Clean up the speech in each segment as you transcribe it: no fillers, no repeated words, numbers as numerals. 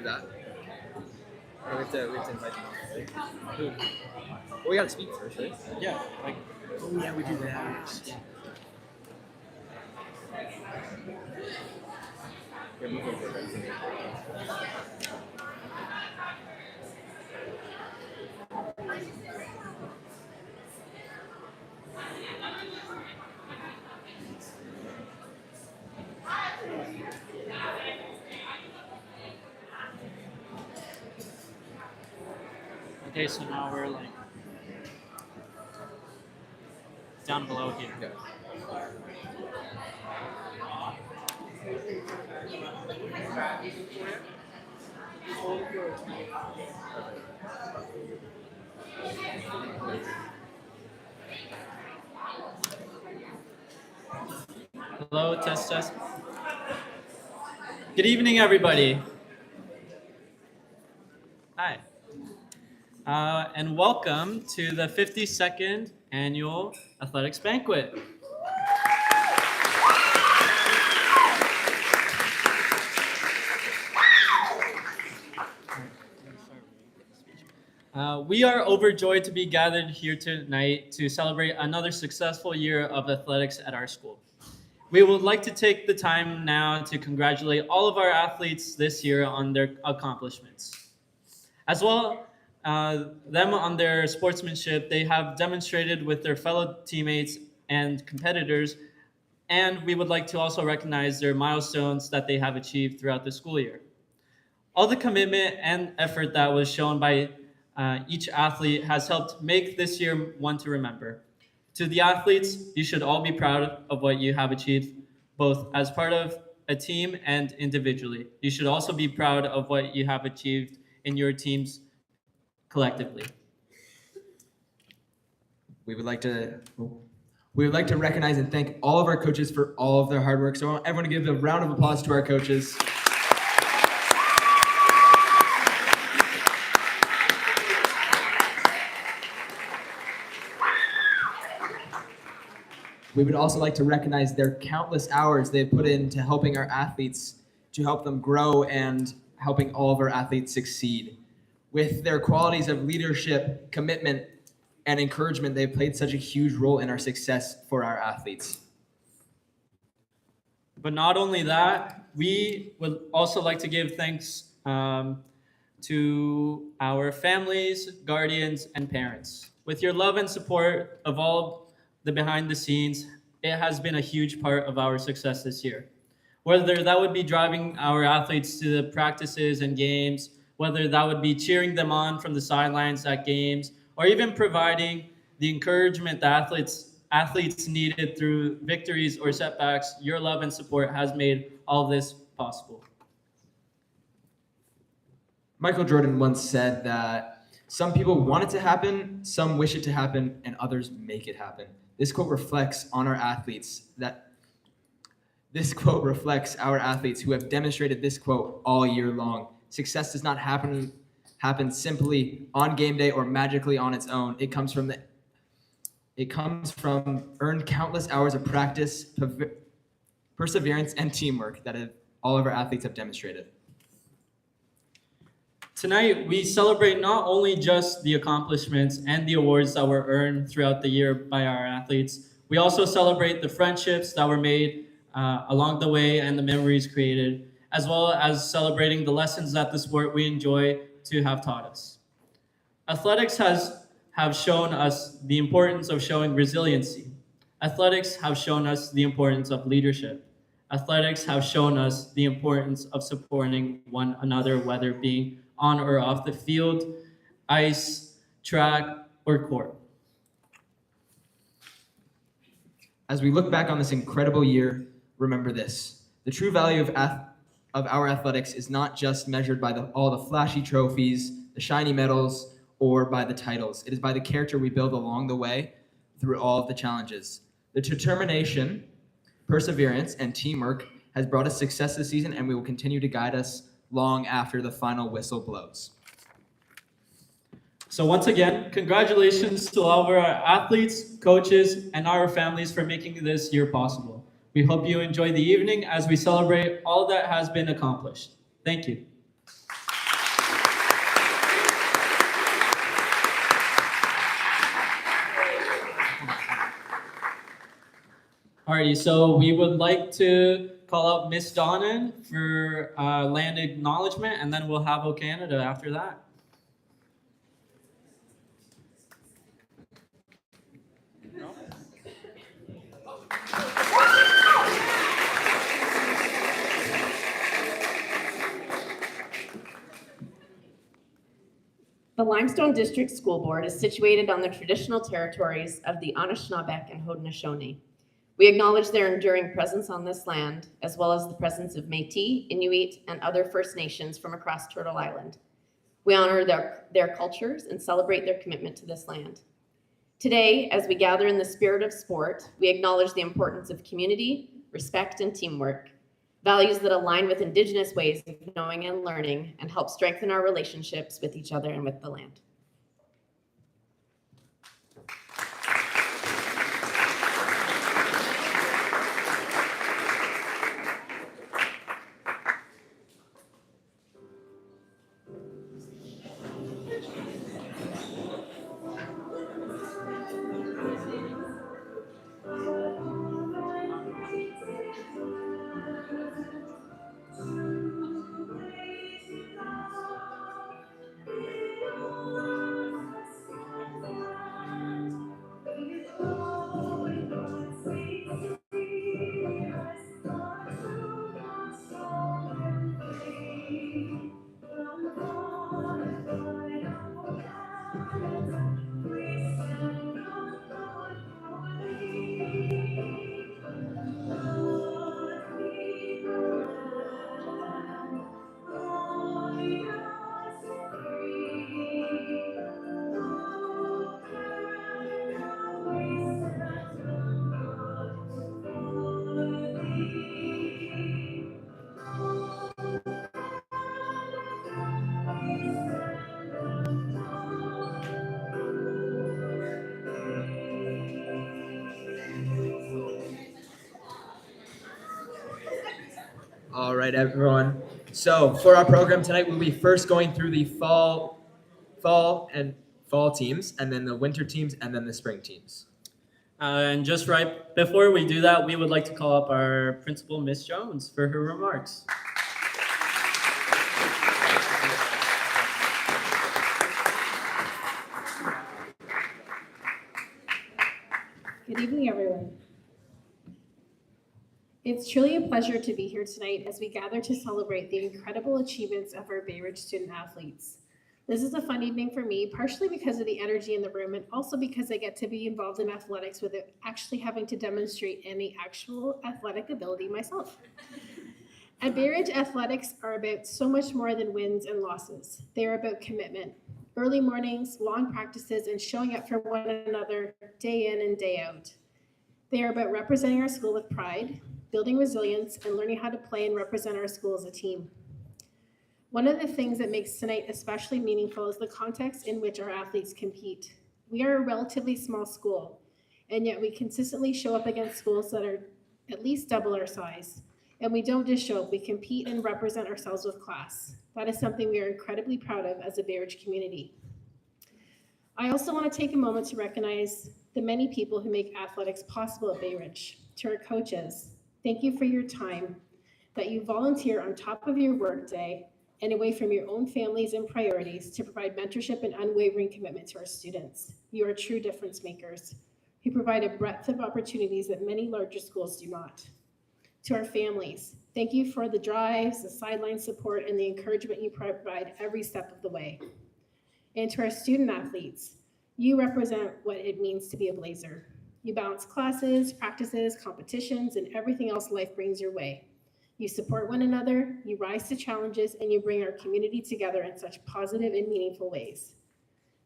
that. Or we have to invite them on, right? Who? Well, we gotta speak first, right? Yeah, like Oh yeah, we do that. yeah. Yeah, move over right. Okay, so now we're like down below here. Yeah. Hello, test test. Good evening, everybody. Hi. And welcome to the 52nd Annual Athletics Banquet. We are overjoyed to be gathered here tonight to celebrate another successful year of athletics at our school. We would like to take the time now to congratulate all of our athletes this year on their accomplishments. As well, them on their sportsmanship, they have demonstrated with their fellow teammates and competitors, and we would like to also recognize their milestones that they have achieved throughout the school year. All the commitment and effort that was shown by each athlete has helped make this year one to remember. To the athletes, you should all be proud of what you have achieved, both as part of a team and individually. You should also be proud of what you have achieved in your teams collectively. We would like to recognize and thank all of our coaches for all of their hard work. So I want everyone to give a round of applause to our coaches. We would also like to recognize their countless hours they've put into helping our athletes, to help them grow and helping all of our athletes succeed. With their qualities of leadership, commitment, and encouragement, they've played such a huge role in our success for our athletes. But not only that, we would also like to give thanks to our families, guardians, and parents. With your love and support of all the behind the scenes, it has been a huge part of our success this year. Whether that would be driving our athletes to the practices and games, whether that would be cheering them on from the sidelines at games, or even providing the encouragement that athletes needed through victories or setbacks, your love and support has made all of this possible. Michael Jordan once said that some people want it to happen, some wish it to happen, and others make it happen. This quote reflects our athletes who have demonstrated this quote all year long. Success does not happen simply on game day or magically on its own. It comes from earned countless hours of practice, perseverance, and teamwork that all of our athletes have demonstrated. Tonight, we celebrate not only just the accomplishments and the awards that were earned throughout the year by our athletes, we also celebrate the friendships that were made along the way and the memories created, as well as celebrating the lessons that the sport we enjoy to have taught us. Athletics have shown us the importance of showing resiliency. Athletics have shown us the importance of leadership. Athletics have shown us the importance of supporting one another, whether it be on or off the field, ice, track, or court. As we look back on this incredible year, remember this: the true value of our athletics is not just measured by all the flashy trophies, the shiny medals, or by the titles. It is by the character we build along the way through all of the challenges. The determination, perseverance, and teamwork has brought us success this season, and we will continue to guide us long after the final whistle blows. So once again, congratulations to all of our athletes, coaches, and our families for making this year possible. We hope you enjoy the evening as we celebrate all that has been accomplished. Thank you. Alrighty, so we would like to call out Miss Donnan for land acknowledgement, and then we'll have O Canada after that. The Limestone District School Board is situated on the traditional territories of the Anishinaabeg and Haudenosaunee. We acknowledge their enduring presence on this land, as well as the presence of Métis, Inuit, and other First Nations from across Turtle Island. We honor their cultures and celebrate their commitment to this land. Today, as we gather in the spirit of sport, we acknowledge the importance of community, respect, and teamwork, values that align with Indigenous ways of knowing and learning and help strengthen our relationships with each other and with the land. All right, everyone. So for our program tonight, we'll be first going through the fall teams, and then the winter teams, and then the spring teams. And just right before we do that, we would like to call up our principal, Miss Jones, for her remarks. Good evening, everyone. It's truly a pleasure to be here tonight as we gather to celebrate the incredible achievements of our Bayridge student athletes. This is a fun evening for me, partially because of the energy in the room and also because I get to be involved in athletics without actually having to demonstrate any actual athletic ability myself. At Bayridge, athletics are about so much more than wins and losses. They are about commitment. Early mornings, long practices, and showing up for one another day in and day out. They are about representing our school with pride, building resilience, and learning how to play and represent our school as a team. One of the things that makes tonight especially meaningful is the context in which our athletes compete. We are a relatively small school, and yet we consistently show up against schools that are at least double our size. And we don't just show up, we compete and represent ourselves with class. That is something we are incredibly proud of as a Bayridge community. I also want to take a moment to recognize the many people who make athletics possible at Bayridge. To our coaches, thank you for your time that you volunteer on top of your workday and away from your own families and priorities to provide mentorship and unwavering commitment to our students. You are true difference makers who provide a breadth of opportunities that many larger schools do not. To our families, thank you for the drives, the sideline support, and the encouragement you provide every step of the way. And to our student athletes, you represent what it means to be a Blazer. You balance classes, practices, competitions, and everything else life brings your way. You support one another, you rise to challenges, and you bring our community together in such positive and meaningful ways.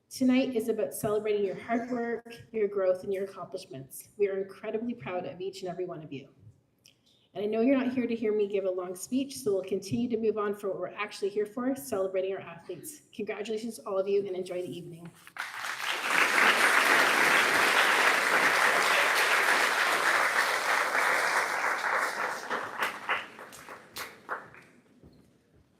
Tonight is about celebrating your hard work, your growth, and your accomplishments. We are incredibly proud of each and every one of you. And I know you're not here to hear me give a long speech, so we'll continue to move on for what we're actually here for, celebrating our athletes. Congratulations to all of you, and enjoy the evening.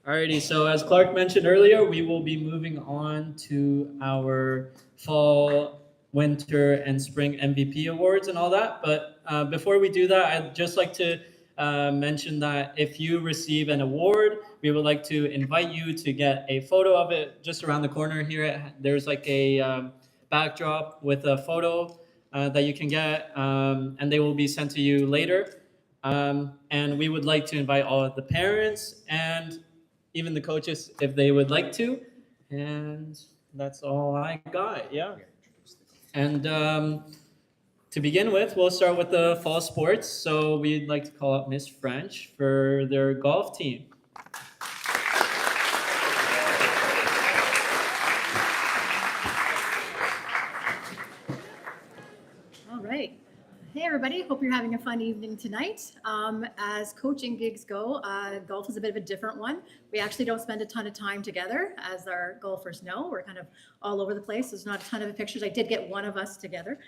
Alrighty, so as Clark mentioned earlier, we will be moving on to our fall, winter, and spring MVP awards and all that. But before we do that, I'd just like to mention that if you receive an award, we would like to invite you to get a photo of it just around the corner here. There's like a backdrop with a photo that you can get, and they will be sent to you later. And we would like to invite all of the parents and even the coaches if they would like to. And that's all I got. Yeah. And to begin with, we'll start with the fall sports. So we'd like to call up Miss French for their golf team. All right. Hey, everybody. Hope you're having a fun evening tonight. As coaching gigs go, golf is a bit of a different one. We actually don't spend a ton of time together, as our golfers know. We're kind of all over the place. There's not a ton of pictures. I did get one of us together.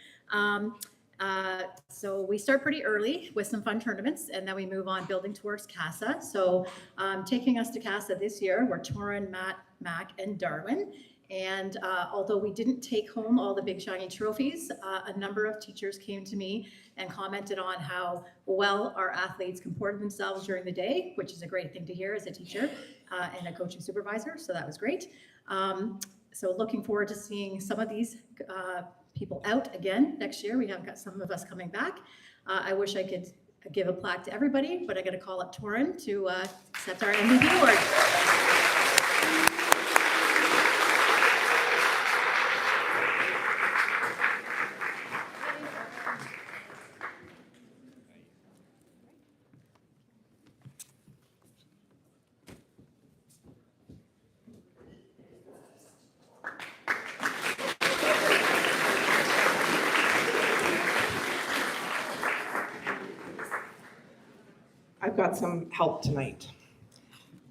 So we start pretty early with some fun tournaments, and then we move on building towards CASA. So taking us to CASA this year, we're Torin, Matt, Mac, and Darwin. And although we didn't take home all the big shiny trophies, a number of teachers came to me and commented on how well our athletes comported themselves during the day, which is a great thing to hear as a teacher and a coaching supervisor. So that was great. So looking forward to seeing some of these people out again next year. We have got some of us coming back. I wish I could give a plaque to everybody, but I got to call up Torin to accept our MVP award. I've got some help tonight.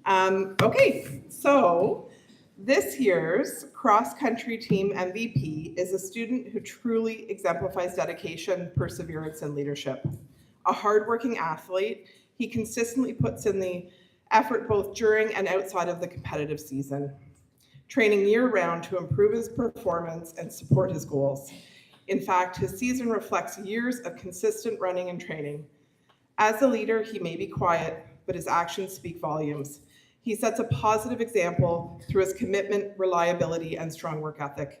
Okay, so this year's cross-country team MVP is a student who truly exemplifies dedication, perseverance, and leadership. A hardworking athlete, he consistently puts in the effort both during and outside of the competitive season, training year-round to improve his performance and support his goals. In fact, his season reflects years of consistent running and training. As a leader, he may be quiet, but his actions speak volumes. He sets a positive example through his commitment, reliability, and strong work ethic.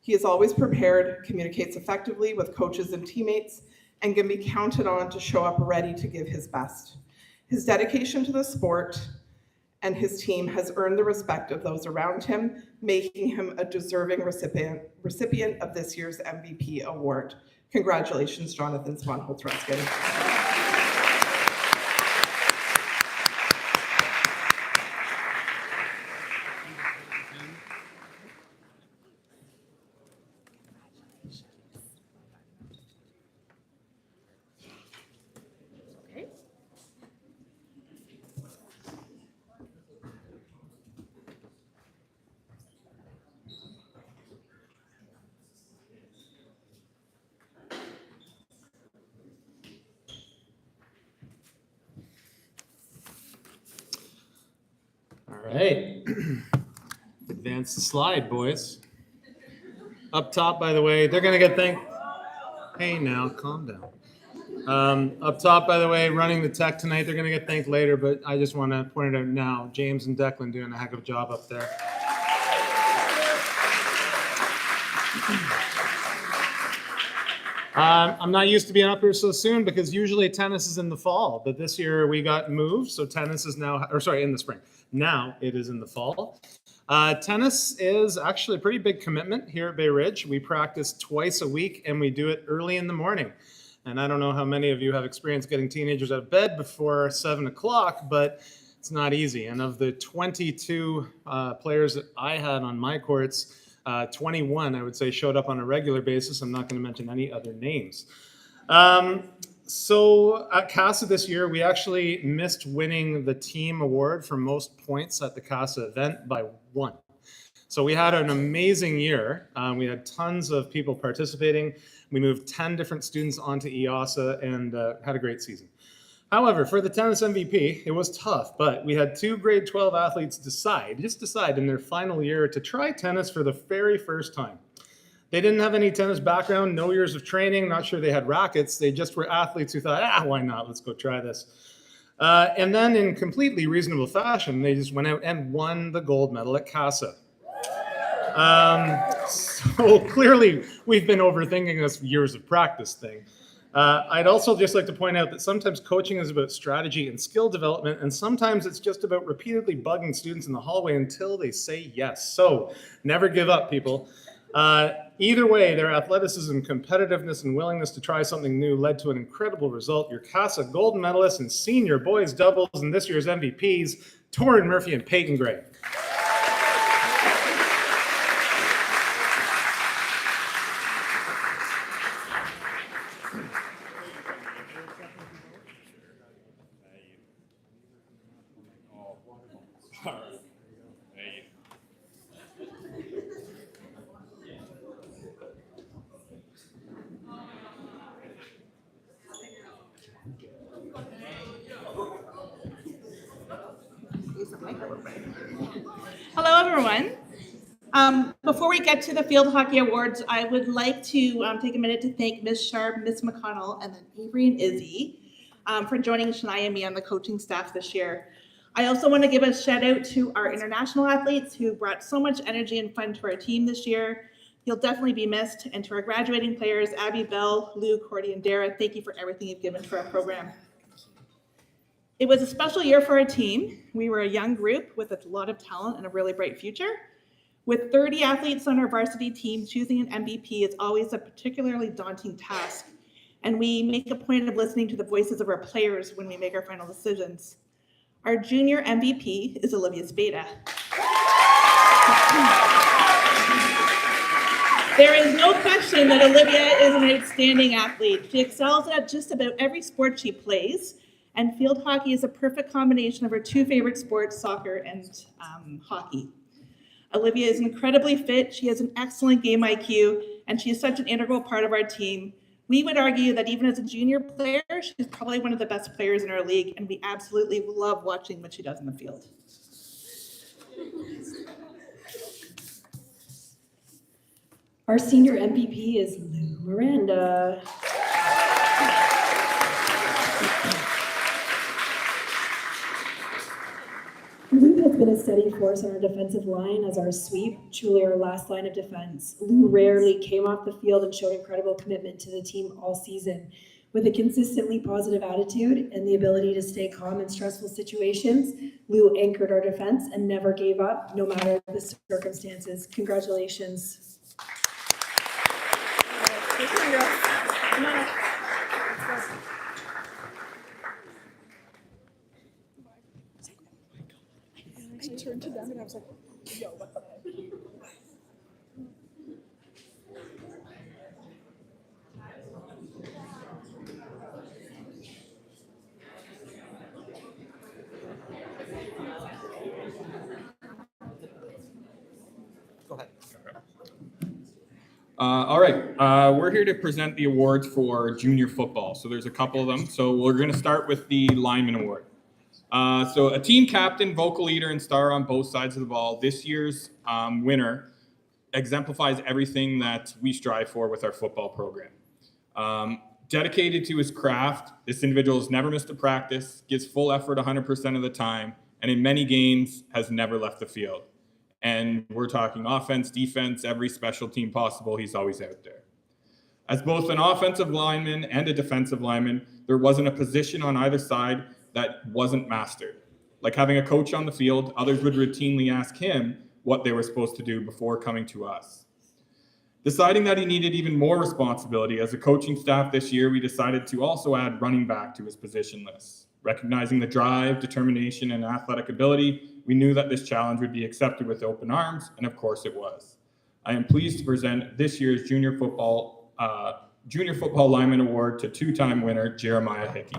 He is always prepared, communicates effectively with coaches and teammates, and can be counted on to show up ready to give his best. His dedication to the sport and his team has earned the respect of those around him, making him a deserving recipient of this year's MVP award. Congratulations, Jonathan Swanholtz-Ruskin. All right. Advance the slide, boys. Up top, by the way, they're going to get thanked. Hey, now, calm down. Up top, by the way, running the tech tonight, they're going to get thanked later, but I just want to point it out now. James and Declan doing a heck of a job up there. I'm not used to being up here so soon because usually tennis is in the fall, but this year we got moved, so tennis is now, in the spring. Now it is in the fall. Tennis is actually a pretty big commitment here at Bayridge. We practice twice a week and we do it early in the morning. And I don't know how many of you have experience getting teenagers out of bed before 7 o'clock, but it's not easy. And of the 22 players that I had on my courts, 21, I would say, showed up on a regular basis. I'm not going to mention any other names. So at CASA this year, we actually missed winning the team award for most points at the CASA event by 1. So we had an amazing year. We had tons of people participating. We moved 10 different students onto EASA and had a great season. However, for the tennis MVP, it was tough, but we had 2 grade 12 athletes decide in their final year to try tennis for the very first time. They didn't have any tennis background, no years of training, not sure they had rackets. They just were athletes who thought, why not? Let's go try this. And then in completely reasonable fashion, they just went out and won the gold medal at CASA. So clearly we've been overthinking this years of practice thing. I'd also just like to point out that sometimes coaching is about strategy and skill development, and sometimes it's just about repeatedly bugging students in the hallway until they say yes. So never give up, people. Either way, their athleticism, competitiveness, and willingness to try something new led to an incredible result. Your CASA gold medalists and senior boys doubles and this year's MVPs, Torrin Murphy and Peyton Gray. Hello, everyone. Before we get to the Field Hockey Awards, I would like to take a minute to thank Ms. Sharp, Ms. McConnell, and then Avery and Izzy for joining Shania and me on the coaching staff this year. I also want to give a shout out to our international athletes who brought so much energy and fun to our team this year. You'll definitely be missed. And to our graduating players, Abby, Bell, Lou, Cordy, and Dara, thank you for everything you've given to our program. It was a special year for our team. We were a young group with a lot of talent and a really bright future. With 30 athletes on our varsity team, choosing an MVP is always a particularly daunting task. And we make a point of listening to the voices of our players when we make our final decisions. Our junior MVP is Olivia Spada. There is no question that Olivia is an outstanding athlete. She excels at just about every sport she plays, and field hockey is a perfect combination of her two favorite sports, soccer and hockey. Olivia is incredibly fit, she has an excellent game IQ, and she is such an integral part of our team. We would argue that even as a junior player, she's probably one of the best players in our league, and we absolutely love watching what she does in the field. Our senior MVP is Lou Miranda. Lou has been a steady force on our defensive line as our sweep, truly our last line of defense. Lou rarely came off the field and showed incredible commitment to the team all season. With a consistently positive attitude and the ability to stay calm in stressful situations, Lou anchored our defense and never gave up, no matter the circumstances. Congratulations. I turned to them and I was like, yo, what the heck? Go ahead. All right, we're here to present the awards for junior football. So there's a couple of them. So we're going to start with the lineman award. So a team captain, vocal leader, and star on both sides of the ball. This year's winner exemplifies everything that we strive for with our football program. Dedicated to his craft, this individual has never missed a practice, gives full effort 100% of the time, and in many games has never left the field. And we're talking offense, defense, every special team possible, he's always out there. As both an offensive lineman and a defensive lineman, there wasn't a position on either side that wasn't mastered. Like having a coach on the field, others would routinely ask him what they were supposed to do before coming to us. Deciding that he needed even more responsibility, as a coaching staff this year, we decided to also add running back to his position list. Recognizing the drive, determination, and athletic ability, we knew that this challenge would be accepted with open arms, and of course it was. I am pleased to present this year's Junior Football Lineman Award to two-time winner Jeremiah Hickey.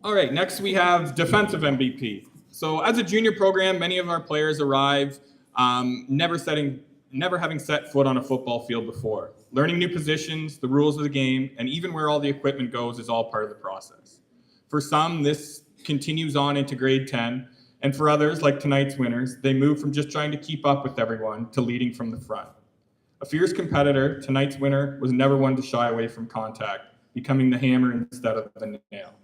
All right, next we have defensive MVP. So as a junior program, many of our players arrive never having set foot on a football field before. Learning new positions, the rules of the game, and even where all the equipment goes is all part of the process. For some, this continues on into grade 10, and for others, like tonight's winners, they move from just trying to keep up with everyone to leading from the front. A fierce competitor, tonight's winner was never one to shy away from contact, becoming the hammer instead of the nail.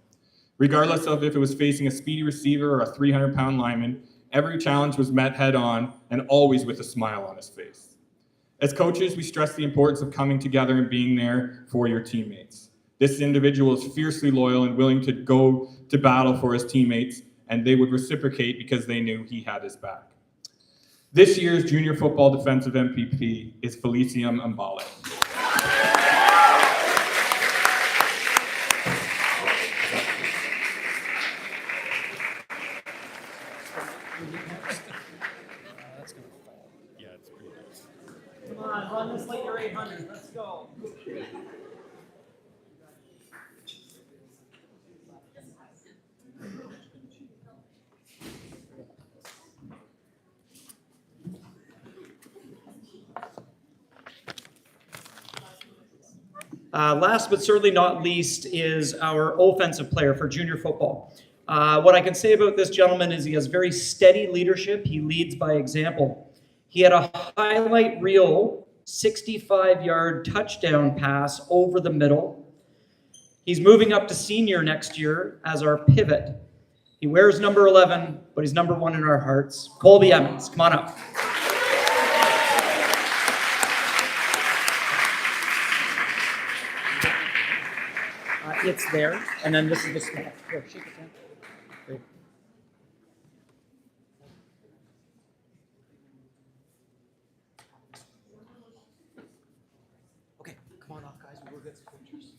Regardless of if it was facing a speedy receiver or a 300-pound lineman, every challenge was met head on and always with a smile on his face. As coaches, we stress the importance of coming together and being there for your teammates. This individual is fiercely loyal and willing to go to battle for his teammates, and they would reciprocate because they knew he had his back. This year's junior football defensive MVP is Felicium Mbale. Come on, run this like you're 800. Let's go. Last but certainly not least is our offensive player for junior football. What I can say about this gentleman is he has very steady leadership. He leads by example. He had a highlight reel 65-yard touchdown pass over the middle. He's moving up to senior next year as our pivot. He wears number 11, but he's number 1 in our hearts. Colby Emmons, come on up. It's there, and then this is the snap. Here, shake his hand. Great. Okay, come on off, guys. We'll get some pictures.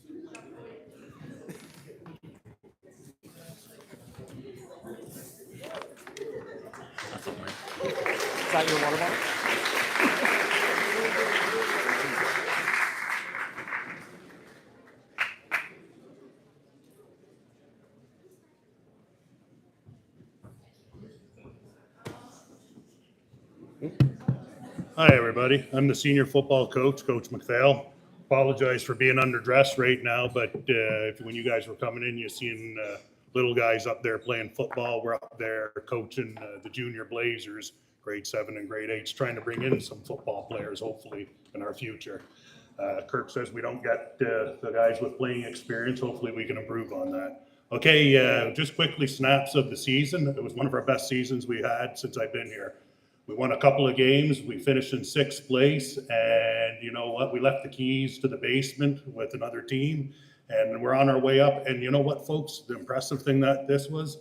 Is that your water bottle? Hi, everybody. I'm the senior football coach, Coach McPhail. Apologize for being underdressed right now, but when you guys were coming in, you seen little guys up there playing football. We're up there coaching the junior Blazers, grade 7 and grade 8, trying to bring in some football players, hopefully, in our future. Kirk says we don't get the guys with playing experience. Hopefully, we can improve on that. Okay, just quickly, snaps of the season. It was one of our best seasons we had since I've been here. We won a couple of games. We finished in 6th place. And you know what? We left the keys to the basement with another team. And we're on our way up. And you know what, folks? The impressive thing that this was,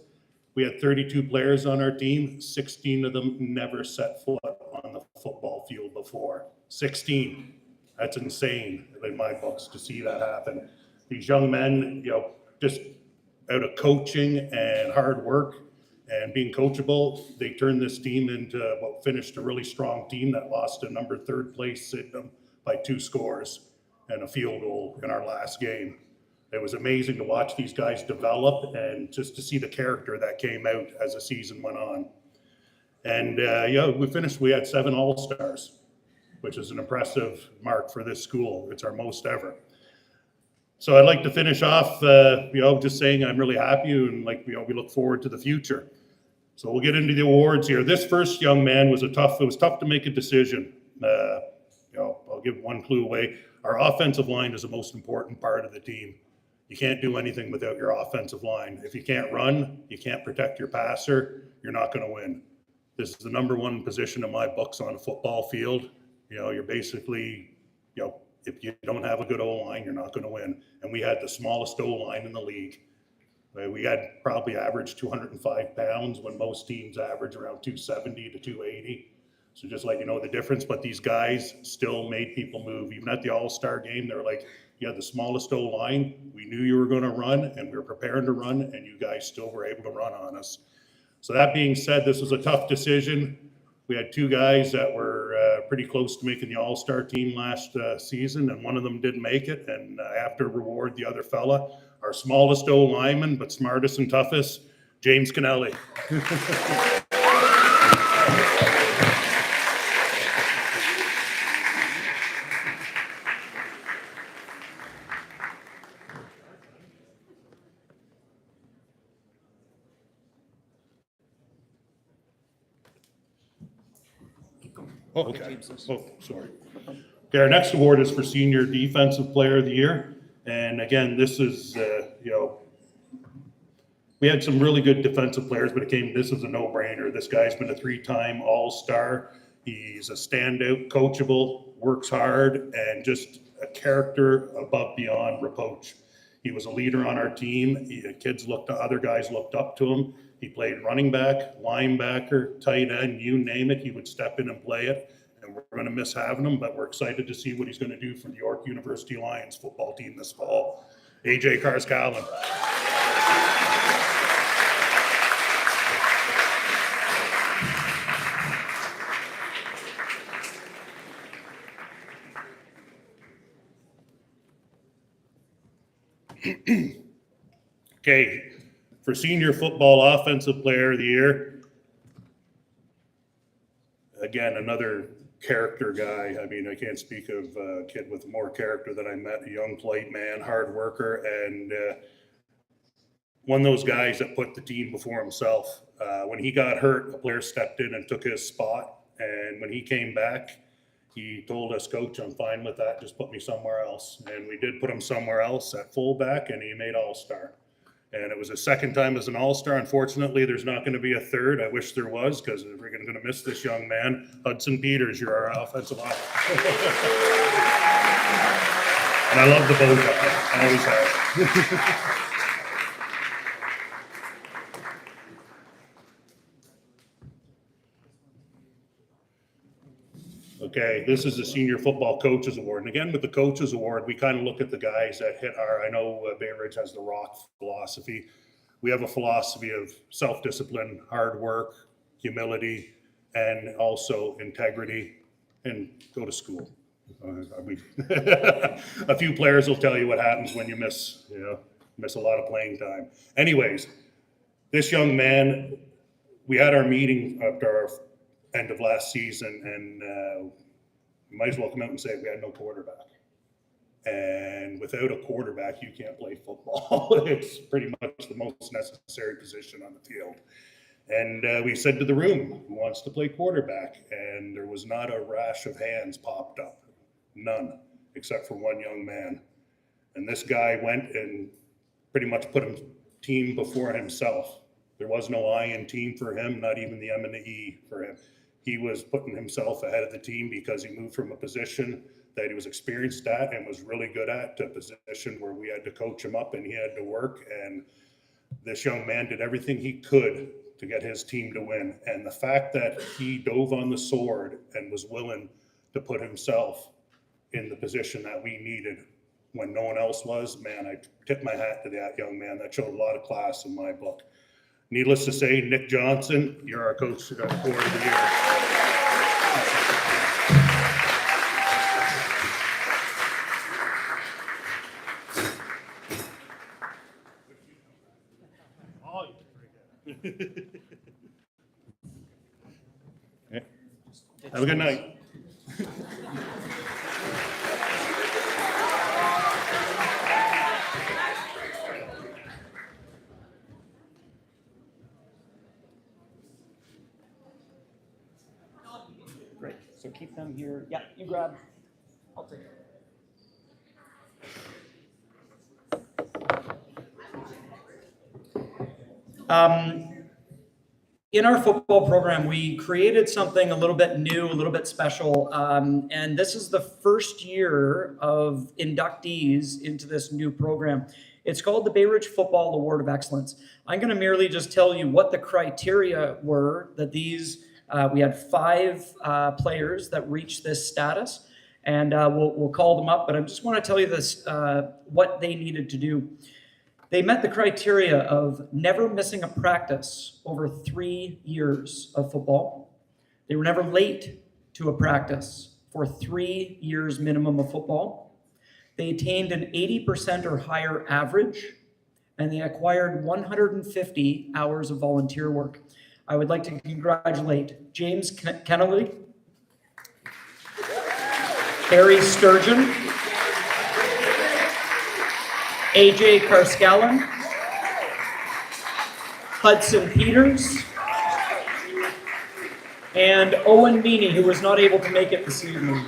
we had 32 players on our team. 16 of them never set foot on the football field before. 16. That's insane in my books to see that happen. These young men, you know, just out of coaching and hard work, and being coachable, they turned this team into what finished a really strong team that lost to number 3rd place Sydenham by 2 scores and a field goal in our last game. It was amazing to watch these guys develop and just to see the character that came out as the season went on. And we had 7 All-Stars, which is an impressive mark for this school. It's our most ever. So I'd like to finish off, just saying I'm really happy and we look forward to the future. So we'll get into the awards here. This first young man it was tough to make a decision. I'll give one clue away. Our offensive line is the most important part of the team. You can't do anything without your offensive line. If you can't run, you can't protect your passer, you're not going to win. This is the number 1 position in my books on a football field. You're basically, if you don't have a good O-line, you're not going to win. And we had the smallest O-line in the league. We had probably averaged 205 pounds when most teams average around 270 to 280. So just let you know the difference. But these guys still made people move. Even at the All-Star game, they're like, you had the smallest O-line. We knew you were going to run, and we were preparing to run, and you guys still were able to run on us. So that being said, this was a tough decision. We had 2 guys that were pretty close to making the All-Star team last season, and one of them didn't make it. And I have to reward the other fella, our smallest O-lineman, but smartest and toughest, James Kennelly. Oh, okay. Oh, sorry. Okay, our next award is for Senior Defensive Player of the Year. And again, this is, we had some really good defensive players, but this is a no-brainer. This guy's been a 3-time All-Star. He's a standout, coachable, works hard, and just a character above beyond reproach. He was a leader on our team. Other guys looked up to him. He played running back, linebacker, tight end, you name it. He would step in and play it. And we're going to miss having him, but we're excited to see what he's going to do for the York University Lions football team this fall. AJ Carscallan. Okay, for Senior Football Offensive Player of the Year, again, another character guy. I mean, I can't speak of a kid with more character than I met, a young polite man, hard worker, and one of those guys that put the team before himself. When he got hurt, a player stepped in and took his spot, and when he came back, he told us, "Coach, I'm fine with that, just put me somewhere else." And we did put him somewhere else at fullback, and he made All-Star. And it was his second time as an All-Star. Unfortunately, there's not going to be a third. I wish there was, because we're going to miss this young man. Hudson Peters, you're our offensive line. And I love the bow tie. I always have. Okay, this is the Senior Football Coaches Award. And again, with the Coaches Award, we kind of look at the guys that hit I know Bayridge has the ROC philosophy. We have a philosophy of self-discipline, hard work, humility, and also integrity, and go to school. A few players will tell you what happens when you miss a lot of playing time. Anyways, this young man, we had our meeting after our end of last season, and we might as well come out and say we had no quarterback. And without a quarterback, you can't play football. It's pretty much the most necessary position on the field. And we said to the room, who wants to play quarterback? And there was not a rash of hands popped up. None, except for one young man. And this guy went and pretty much put his team before himself. There was no I in team for him, not even the M and the E for him. He was putting himself ahead of the team because he moved from a position that he was experienced at and was really good at to a position where we had to coach him up and he had to work. And this young man did everything he could to get his team to win. And the fact that he dove on the sword and was willing to put himself in the position that we needed when no one else was, man, I tip my hat to that young man. That showed a lot of class in my book. Needless to say, Nick Johnson, you're our coach for the Award of the Year. Okay. Have a good night. Great. So keep them here. Yeah, you grab. I'll take it. In our football program, we created something a little bit new, a little bit special, and this is the first year of inductees into this new program. It's called the Bayridge Football Award of Excellence. I'm going to merely just tell you what the criteria were that these, we had 5 players that reached this status, and we'll call them up, but I just want to tell you this, what they needed to do. They met the criteria of never missing a practice over 3 years of football. They were never late to a practice for 3 years minimum of football. They attained an 80% or higher average, and they acquired 150 hours of volunteer work. I would like to congratulate James Kennelly, Harry Sturgeon, AJ Carscallon, Hudson Peters, and Owen Meany, who was not able to make it this evening.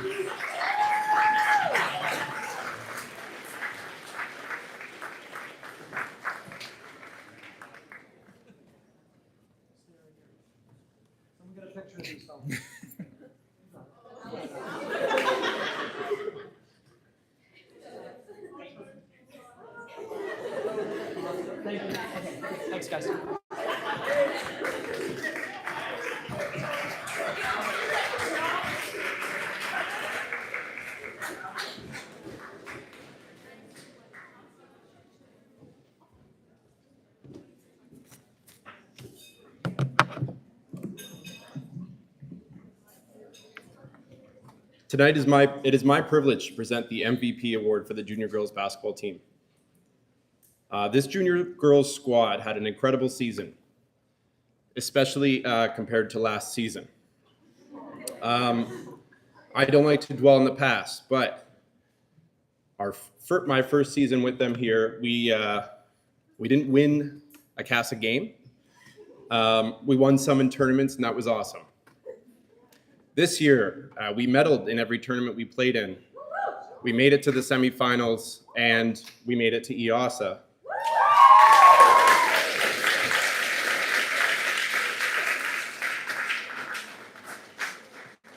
Thanks, guys. Tonight it is my privilege to present the MVP award for the junior girls basketball team. This junior girls squad had an incredible season, especially compared to last season. I don't like to dwell on the past, but my first season with them here, we didn't win a CASA game. We won some in tournaments, and that was awesome. This year, we medaled in every tournament we played in. We made it to the semifinals, and we made it to EASA.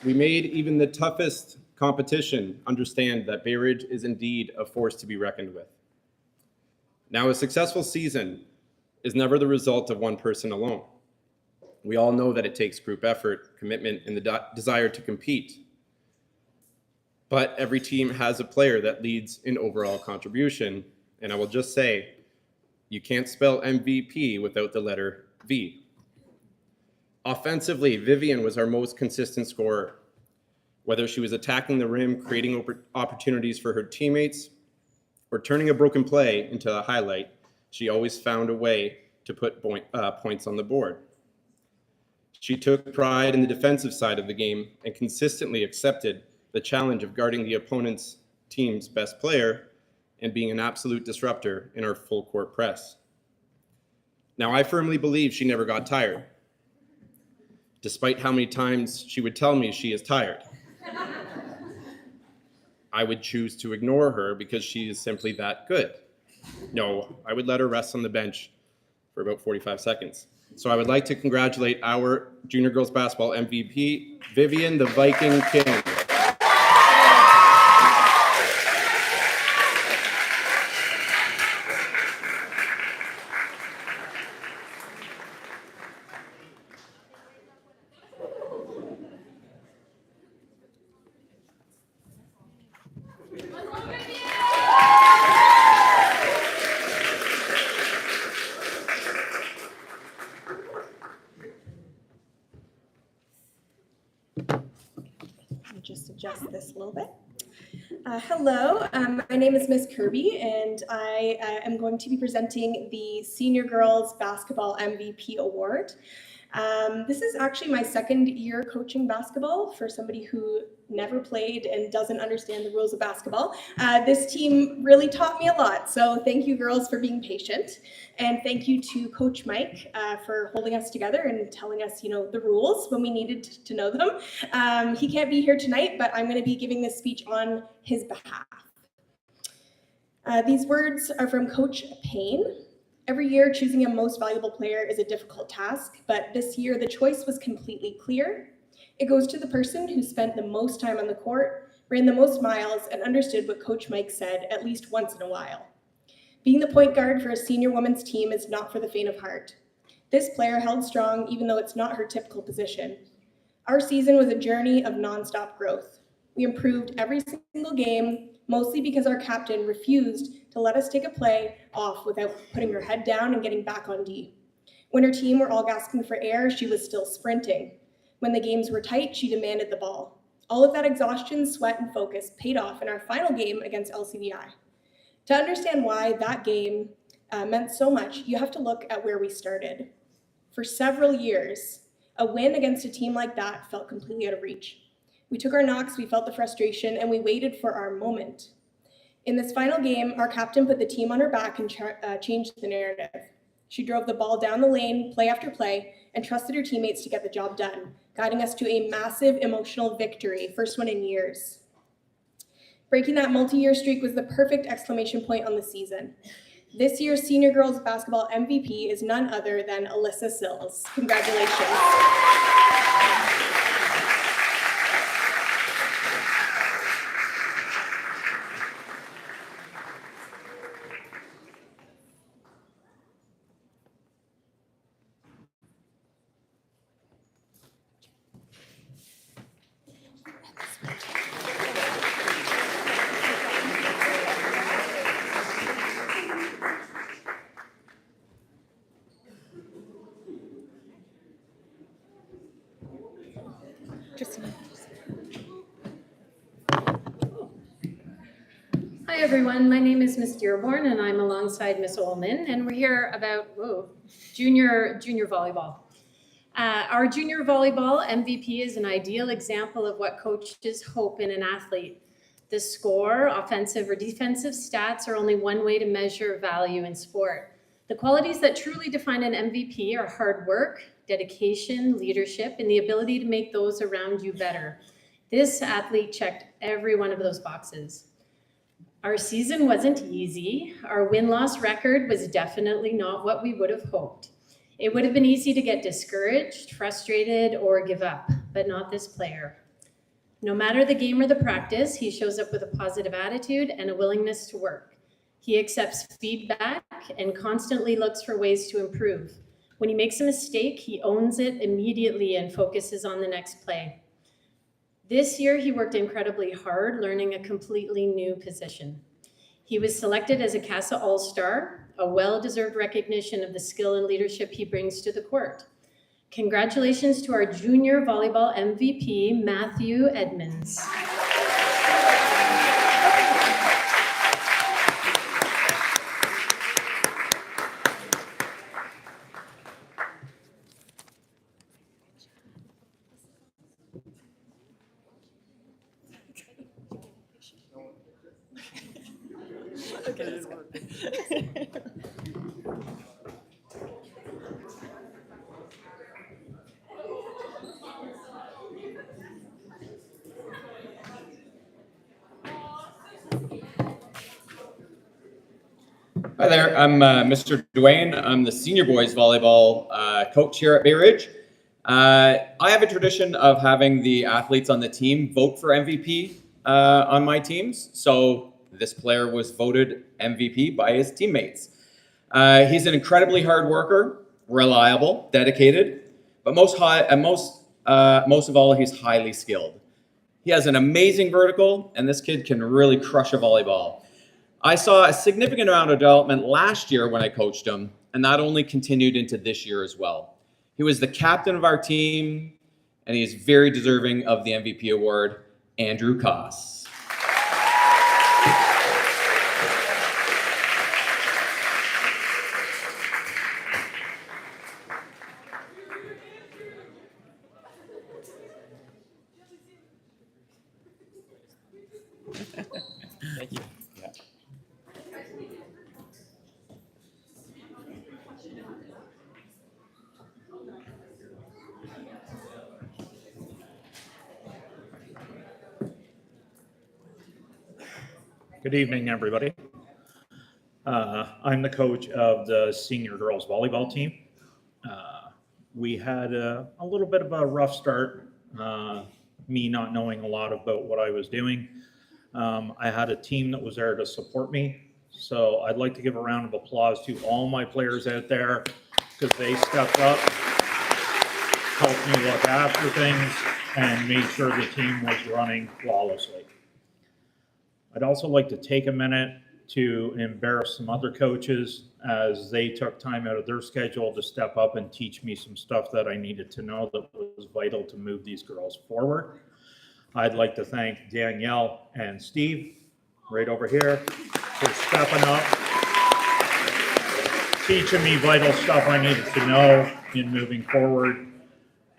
We made even the toughest competition understand that Bayridge is indeed a force to be reckoned with. Now, a successful season is never the result of one person alone. We all know that it takes group effort, commitment, and the desire to compete. But every team has a player that leads in overall contribution. And I will just say, you can't spell MVP without the letter V. Offensively, Vivian was our most consistent scorer. Whether she was attacking the rim, creating opportunities for her teammates, or turning a broken play into a highlight, she always found a way to put points on the board. She took pride in the defensive side of the game and consistently accepted the challenge of guarding the opponent's team's best player and being an absolute disruptor in our full court press. Now, I firmly believe she never got tired, despite how many times she would tell me she is tired. I would choose to ignore her because she is simply that good. No, I would let her rest on the bench for about 45 seconds. So I would like to congratulate our junior girls basketball MVP, Vivian the Viking King. Just adjust this a little bit. Hello, my name is Miss Kirby, and I am going to be presenting the Senior Girls Basketball MVP Award. This is actually my second year coaching basketball for somebody who never played and doesn't understand the rules of basketball. This team really taught me a lot, so thank you girls for being patient. And thank you to Coach Mike for holding us together and telling us, the rules when we needed to know them. He can't be here tonight, but I'm going to be giving this speech on his behalf. These words are from Coach Payne. Every year, choosing a most valuable player is a difficult task, but this year the choice was completely clear. It goes to the person who spent the most time on the court, ran the most miles, and understood what Coach Mike said at least once in a while. Being the point guard for a senior women's team is not for the faint of heart. This player held strong even though it's not her typical position. Our season was a journey of nonstop growth. We improved every single game, mostly because our captain refused to let us take a play off without putting her head down and getting back on D. When her team were all gasping for air, she was still sprinting. When the games were tight, she demanded the ball. All of that exhaustion, sweat, and focus paid off in our final game against LCVI. To understand why that game meant so much, you have to look at where we started. For several years, a win against a team like that felt completely out of reach. We took our knocks, we felt the frustration, and we waited for our moment. In this final game, our captain put the team on her back and changed the narrative. She drove the ball down the lane, play after play, and trusted her teammates to get the job done, guiding us to a massive emotional victory, first one in years. Breaking that multi-year streak was the perfect exclamation point on the season. This year's senior girls basketball MVP is none other than Alyssa Sills. Congratulations. Hi everyone, my name is Miss Dearborn and I'm alongside Miss Ullman and we're here about junior volleyball. Our junior volleyball MVP is an ideal example of what coaches hope in an athlete. The score, offensive or defensive stats are only one way to measure value in sport. The qualities that truly define an MVP are hard work, dedication, leadership, and the ability to make those around you better. This athlete checked every one of those boxes. Our season wasn't easy. Our win-loss record was definitely not what we would have hoped. It would have been easy to get discouraged, frustrated, or give up, but not this player. No matter the game or the practice, he shows up with a positive attitude and a willingness to work. He accepts feedback and constantly looks for ways to improve. When he makes a mistake, he owns it immediately and focuses on the next play. This year, he worked incredibly hard, learning a completely new position. He was selected as a CASA All-Star, a well-deserved recognition of the skill and leadership he brings to the court. Congratulations to our junior volleyball MVP, Matthew Edmonds. Hi there, I'm Mr. Duane. I'm the senior boys volleyball coach here at Bayridge. I have a tradition of having the athletes on the team vote for MVP on my teams. So this player was voted MVP by his teammates. He's an incredibly hard worker, reliable, dedicated, but most of all, he's highly skilled. He has an amazing vertical, and this kid can really crush a volleyball. I saw a significant amount of development last year when I coached him, and that only continued into this year as well. He was the captain of our team, and he is very deserving of the MVP award, Andrew Koss. Thank you. Yeah. Good evening, everybody. I'm the coach of the senior girls volleyball team. We had a little bit of a rough start, me not knowing a lot about what I was doing. I had a team that was there to support me. So I'd like to give a round of applause to all my players out there because they stepped up, helped me look after things, and made sure the team was running flawlessly. I'd also like to take a minute to embarrass some other coaches as they took time out of their schedule to step up and teach me some stuff that I needed to know that was vital to move these girls forward. I'd like to thank Danielle and Steve right over here for stepping up teaching me vital stuff I needed to know in moving forward.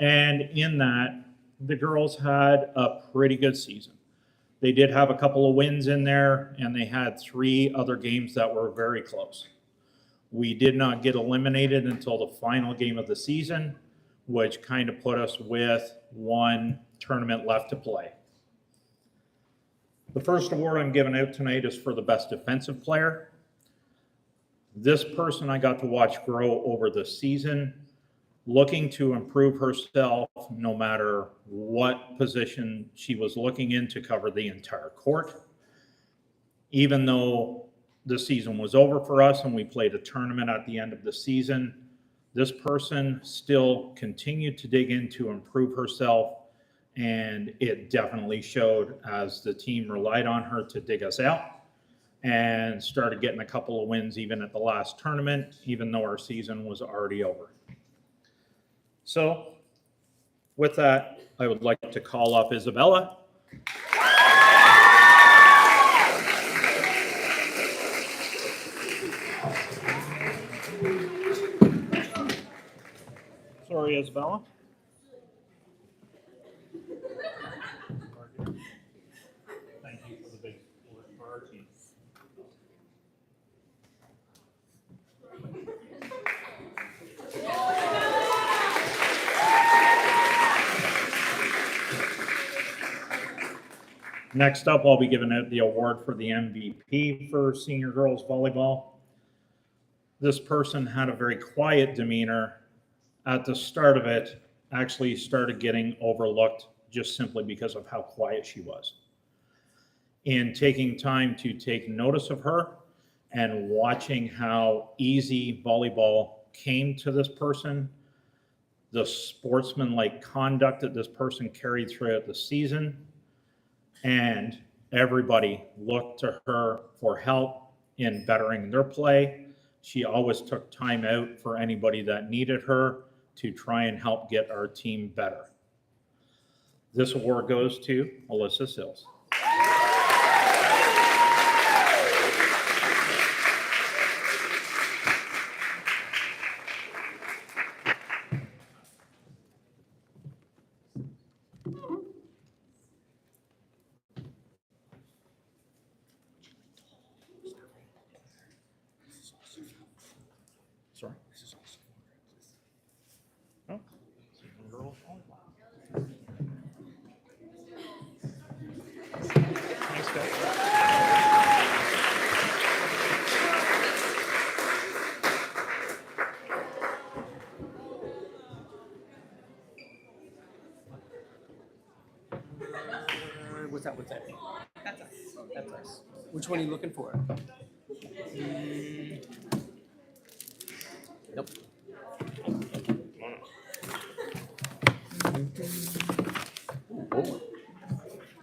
And in that, the girls had a pretty good season. They did have a couple of wins in there, and they had 3 other games that were very close. We did not get eliminated until the final game of the season, which kind of put us with 1 tournament left to play. The first award I'm giving out tonight is for the best defensive player. This person I got to watch grow over the season, looking to improve herself no matter what position she was looking in to cover the entire court. Even though the season was over for us and we played a tournament at the end of the season, this person still continued to dig in to improve herself, and it definitely showed as the team relied on her to dig us out and started getting a couple of wins even at the last tournament, even though our season was already over. So with that, I would like to call up Isabella. Sorry, Isabella. Thank you for the big work for our team. Next up, I'll be giving out the award for the MVP for senior girls volleyball. This person had a very quiet demeanor at the start of it, actually started getting overlooked just simply because of how quiet she was. In taking time to take notice of her and watching how easy volleyball came to this person, the sportsmanlike conduct that this person carried throughout the season, and everybody looked to her for help in bettering their play. She always took time out for anybody that needed her to try and help get our team better. This award goes to Alyssa Sills. Sorry. Oh. Thanks, guys. What's that? What's that? That's us. That's us. Which one are you looking for? Nope.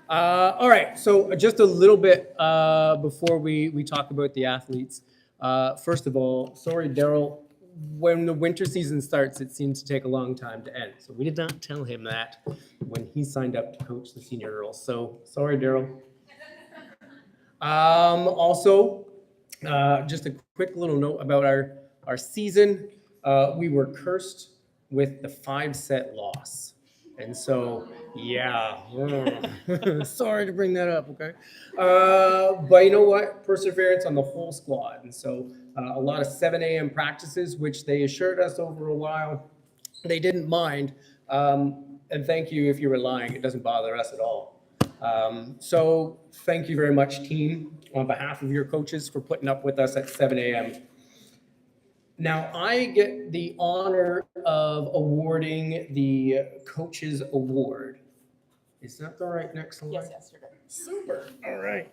All right, so just a little bit before we talk about the athletes. First of all, sorry, Daryl, when the winter season starts, it seems to take a long time to end. So we did not tell him that when he signed up to coach the senior girls. So sorry, Daryl. Also, just a quick little note about our season. We were cursed with the 5-set loss. And so, yeah, sorry to bring that up, okay? But you know what? Perseverance on the whole squad. And so a lot of 7 a.m. practices, which they assured us over a while, they didn't mind. And thank you if you were lying. It doesn't bother us at all. So thank you very much, team, on behalf of your coaches for putting up with us at 7 a.m. Now, I get the honor of awarding the Coaches Award. Is that the right next slide? Yes, yesterday. Super. All right.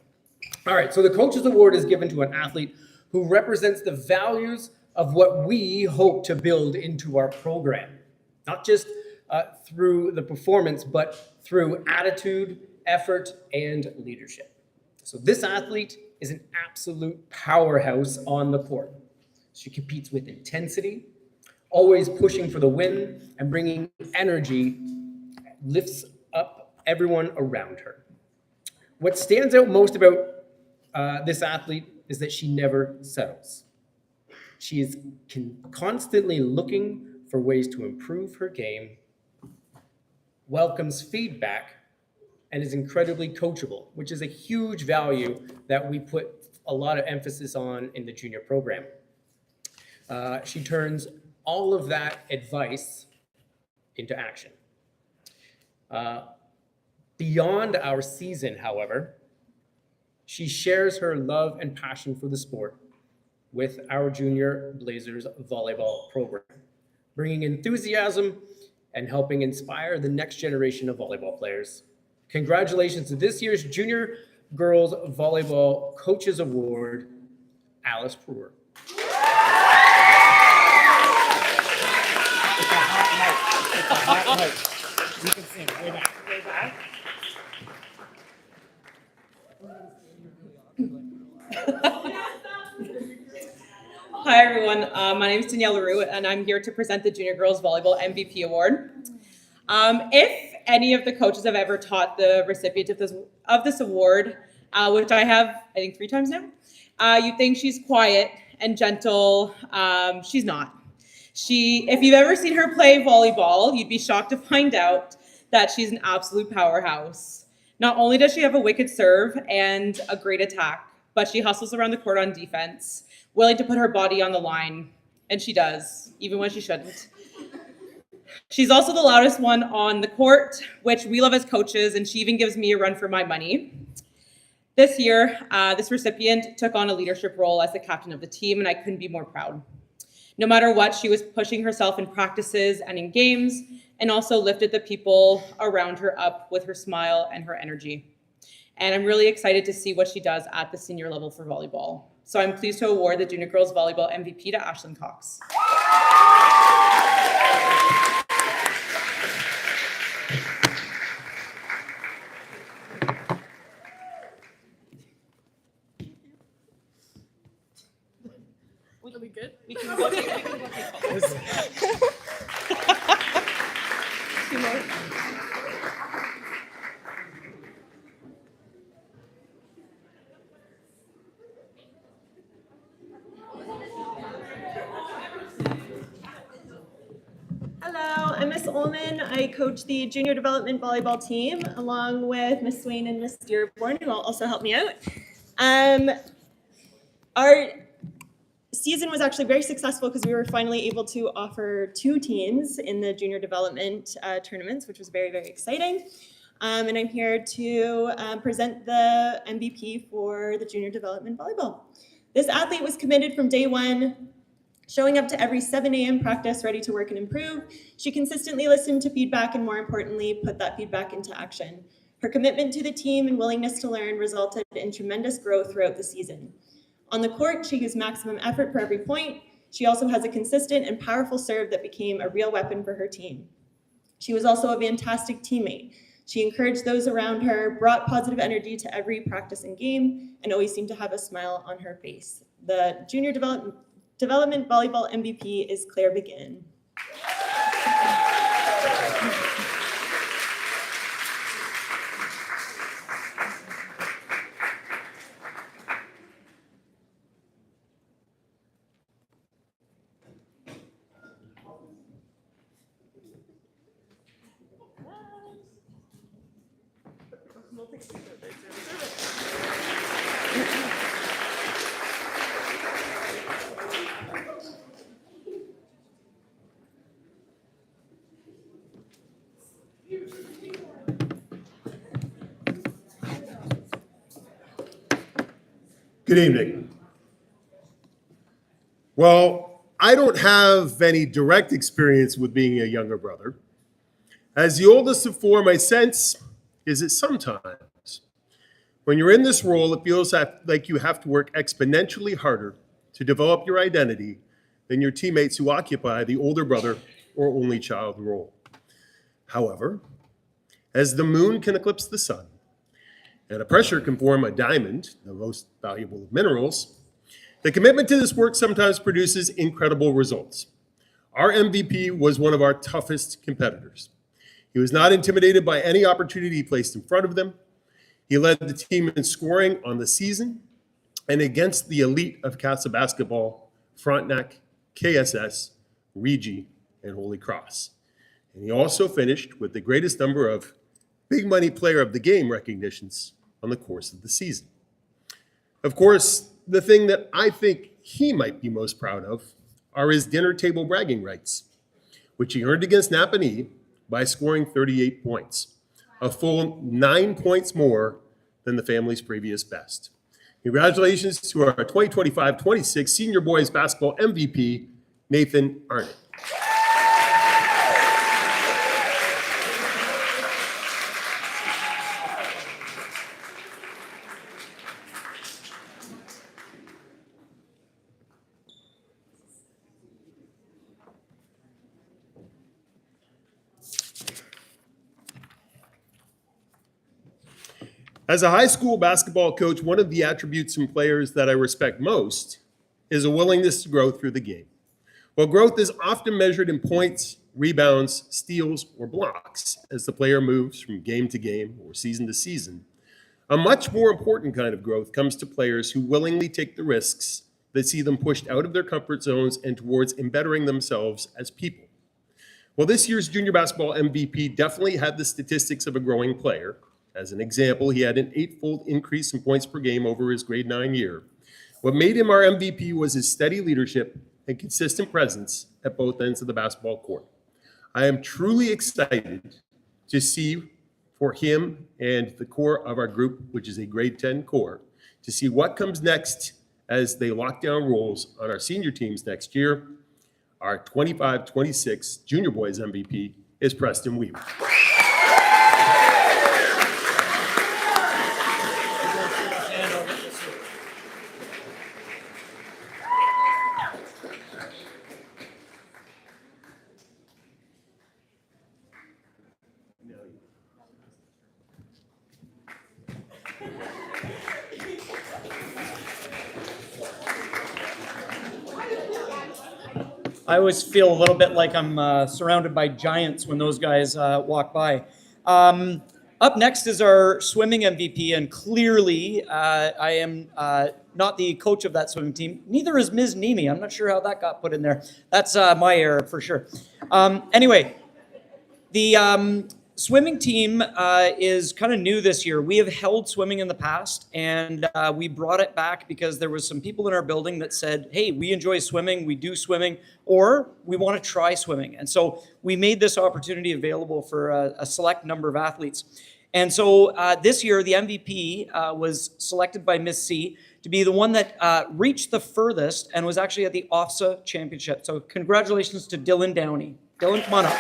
All right. So the Coaches Award is given to an athlete who represents the values of what we hope to build into our program. Not just through the performance, but through attitude, effort, and leadership. So this athlete is an absolute powerhouse on the court. She competes with intensity, always pushing for the win and bringing energy, lifts up everyone around her. What stands out most about this athlete is that she never settles. She is constantly looking for ways to improve her game, welcomes feedback, and is incredibly coachable, which is a huge value that we put a lot of emphasis on in the junior program. She turns all of that advice into action. Beyond our season, however, she shares her love and passion for the sport with our Junior Blazers volleyball program, bringing enthusiasm and helping inspire the next generation of volleyball players. Congratulations to this year's Junior Girls Volleyball Coaches Award, Alice Brewer. You can sing way back. Way back. Hi everyone, my name is Danielle LaRue and I'm here to present the Junior Girls Volleyball MVP Award. If any of the coaches have ever taught the recipient of this award, which I have, I think 3 times now, you think she's quiet and gentle. She's not. If you've ever seen her play volleyball, you'd be shocked to find out that she's an absolute powerhouse. Not only does she have a wicked serve and a great attack, but she hustles around the court on defense, willing to put her body on the line, and she does, even when she shouldn't. She's also the loudest one on the court, which we love as coaches, and she even gives me a run for my money. This year, this recipient took on a leadership role as the captain of the team, and I couldn't be more proud. No matter what, she was pushing herself in practices and in games, and also lifted the people around her up with her smile and her energy. And I'm really excited to see what she does at the senior level for volleyball. So I'm pleased to award the Junior Girls Volleyball MVP to Ashlyn Cox. Are we good? We can go take photos. Two more. Hello, I'm Miss Ullman. I coach the junior development volleyball team along with Miss Swain and Miss Dearborn, who will also help me out. Our season was actually very successful because we were finally able to offer 2 teams in the junior development tournaments, which was very, very exciting. And I'm here to present the MVP for the junior development volleyball. This athlete was committed from day one, showing up to every 7 a.m. practice, ready to work and improve. She consistently listened to feedback and, more importantly, put that feedback into action. Her commitment to the team and willingness to learn resulted in tremendous growth throughout the season. On the court, she used maximum effort for every point. She also has a consistent and powerful serve that became a real weapon for her team. She was also a fantastic teammate. She encouraged those around her, brought positive energy to every practice and game, and always seemed to have a smile on her face. The Junior Development Volleyball MVP is Claire Begin. Good evening. Well, I don't have any direct experience with being a younger brother. As the oldest of 4, my sense is that sometimes when you're in this role, it feels like you have to work exponentially harder to develop your identity than your teammates who occupy the older brother or only child role. However, as the moon can eclipse the sun, and a pressure can form a diamond, the most valuable of minerals, the commitment to this work sometimes produces incredible results. Our MVP was one of our toughest competitors. He was not intimidated by any opportunity placed in front of them. He led the team in scoring on the season and against the elite of CASA basketball Frontenac, KSS, Regi, and Holy Cross. And he also finished with the greatest number of big money player of the game recognitions on the course of the season. Of course, the thing that I think he might be most proud of are his dinner table bragging rights, which he earned against Napanee by scoring 38 points, a full 9 points more than the family's previous best. Congratulations to our 2025-26 Senior Boys Basketball MVP, Nathan Arnott. As a high school basketball coach, one of the attributes in players that I respect most is a willingness to grow through the game. While growth is often measured in points, rebounds, steals, or blocks as the player moves from game to game or season to season, a much more important kind of growth comes to players who willingly take the risks that see them pushed out of their comfort zones and towards embettering themselves as people. Well, this year's junior basketball MVP definitely had the statistics of a growing player. As an example, he had an 8-fold increase in points per game over his grade 9 year. What made him our MVP was his steady leadership and consistent presence at both ends of the basketball court. I am truly excited to see for him and the core of our group, which is a grade 10 core, to see what comes next as they lock down roles on our senior teams next year. Our 25-26 Junior Boys MVP is Preston Weaver. I always feel a little bit like I'm surrounded by giants when those guys walk by. Up next is our swimming MVP, and clearly I am not the coach of that swimming team. Neither is Ms. Nemi. I'm not sure how that got put in there. That's my error for sure. Anyway, the swimming team is kind of new this year. We have held swimming in the past, and we brought it back because there was some people in our building that said, hey, we enjoy swimming, we do swimming, or we want to try swimming. And so we made this opportunity available for a select number of athletes. And so this year, the MVP was selected by Miss C to be the one that reached the furthest and was actually at the OFSA championship. So congratulations to Dylan Downey. Dylan, come on up.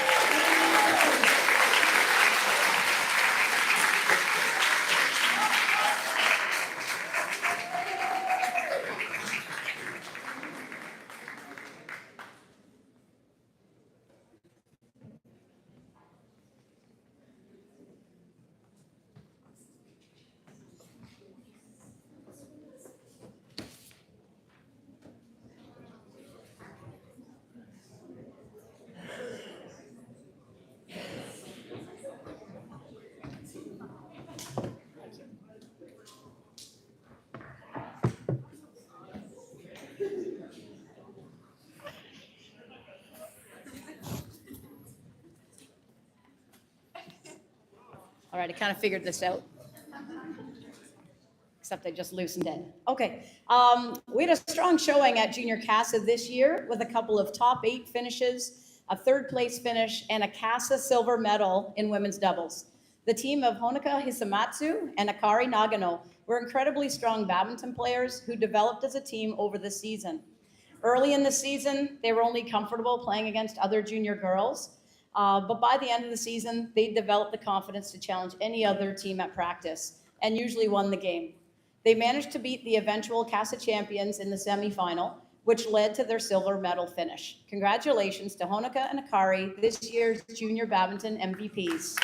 All right, I kind of figured this out. Except I just loosened it. Okay, we had a strong showing at Junior CASA this year with a couple of top 8 finishes, a 3rd place finish, and a CASA silver medal in women's doubles. The team of Honoka Hisamatsu and Akari Nagano were incredibly strong badminton players who developed as a team over the season. Early in the season, they were only comfortable playing against other junior girls, but by the end of the season, they developed the confidence to challenge any other team at practice and usually won the game. They managed to beat the eventual CASA champions in the semifinal, which led to their silver medal finish. Congratulations to Honoka and Akari, this year's junior badminton MVPs.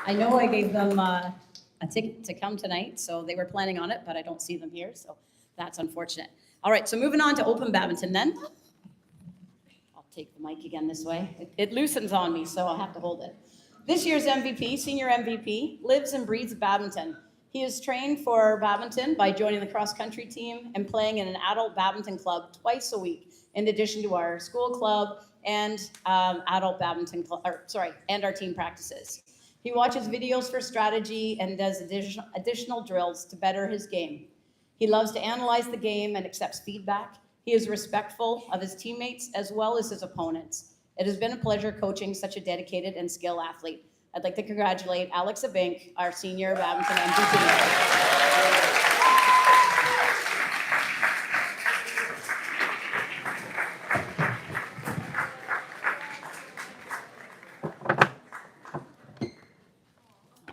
I know I gave them a ticket to come tonight, so they were planning on it, but I don't see them here, so that's unfortunate. All right, so moving on to open badminton then. I'll take the mic again this way. It loosens on me, so I'll have to hold it. This year's MVP, senior MVP, lives and breathes badminton. He is trained for badminton by joining the cross-country team and playing in an adult badminton club twice a week, in addition to our school club and adult badminton club, and our team practices. He watches videos for strategy and does additional drills to better his game. He loves to analyze the game and accepts feedback. He is respectful of his teammates as well as his opponents. It has been a pleasure coaching such a dedicated and skilled athlete. I'd like to congratulate Alex Abink, our senior badminton MVP.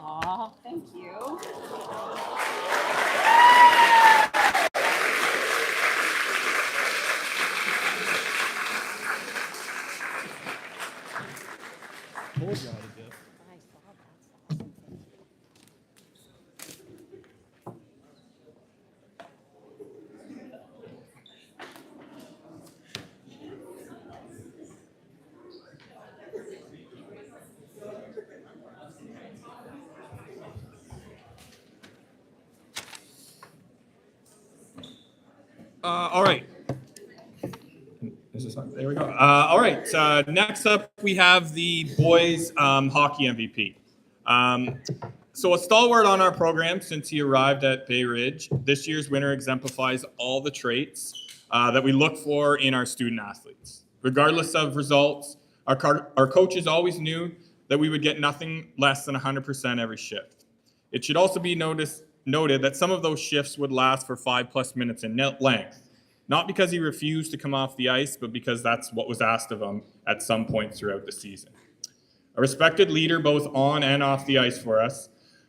Aw, thank you. All right. Is this on? There we go. All right. Next up, we have the boys hockey MVP. So a stalwart on our program since he arrived at Bayridge, this year's winner exemplifies all the traits that we look for in our student athletes. Regardless of results, our coaches always knew that we would get nothing less than 100% every shift. It should also be noted that some of those shifts would last for 5+ minutes in length, not because he refused to come off the ice, but because that's what was asked of him at some point throughout the season. A respected leader both on and off the ice for us.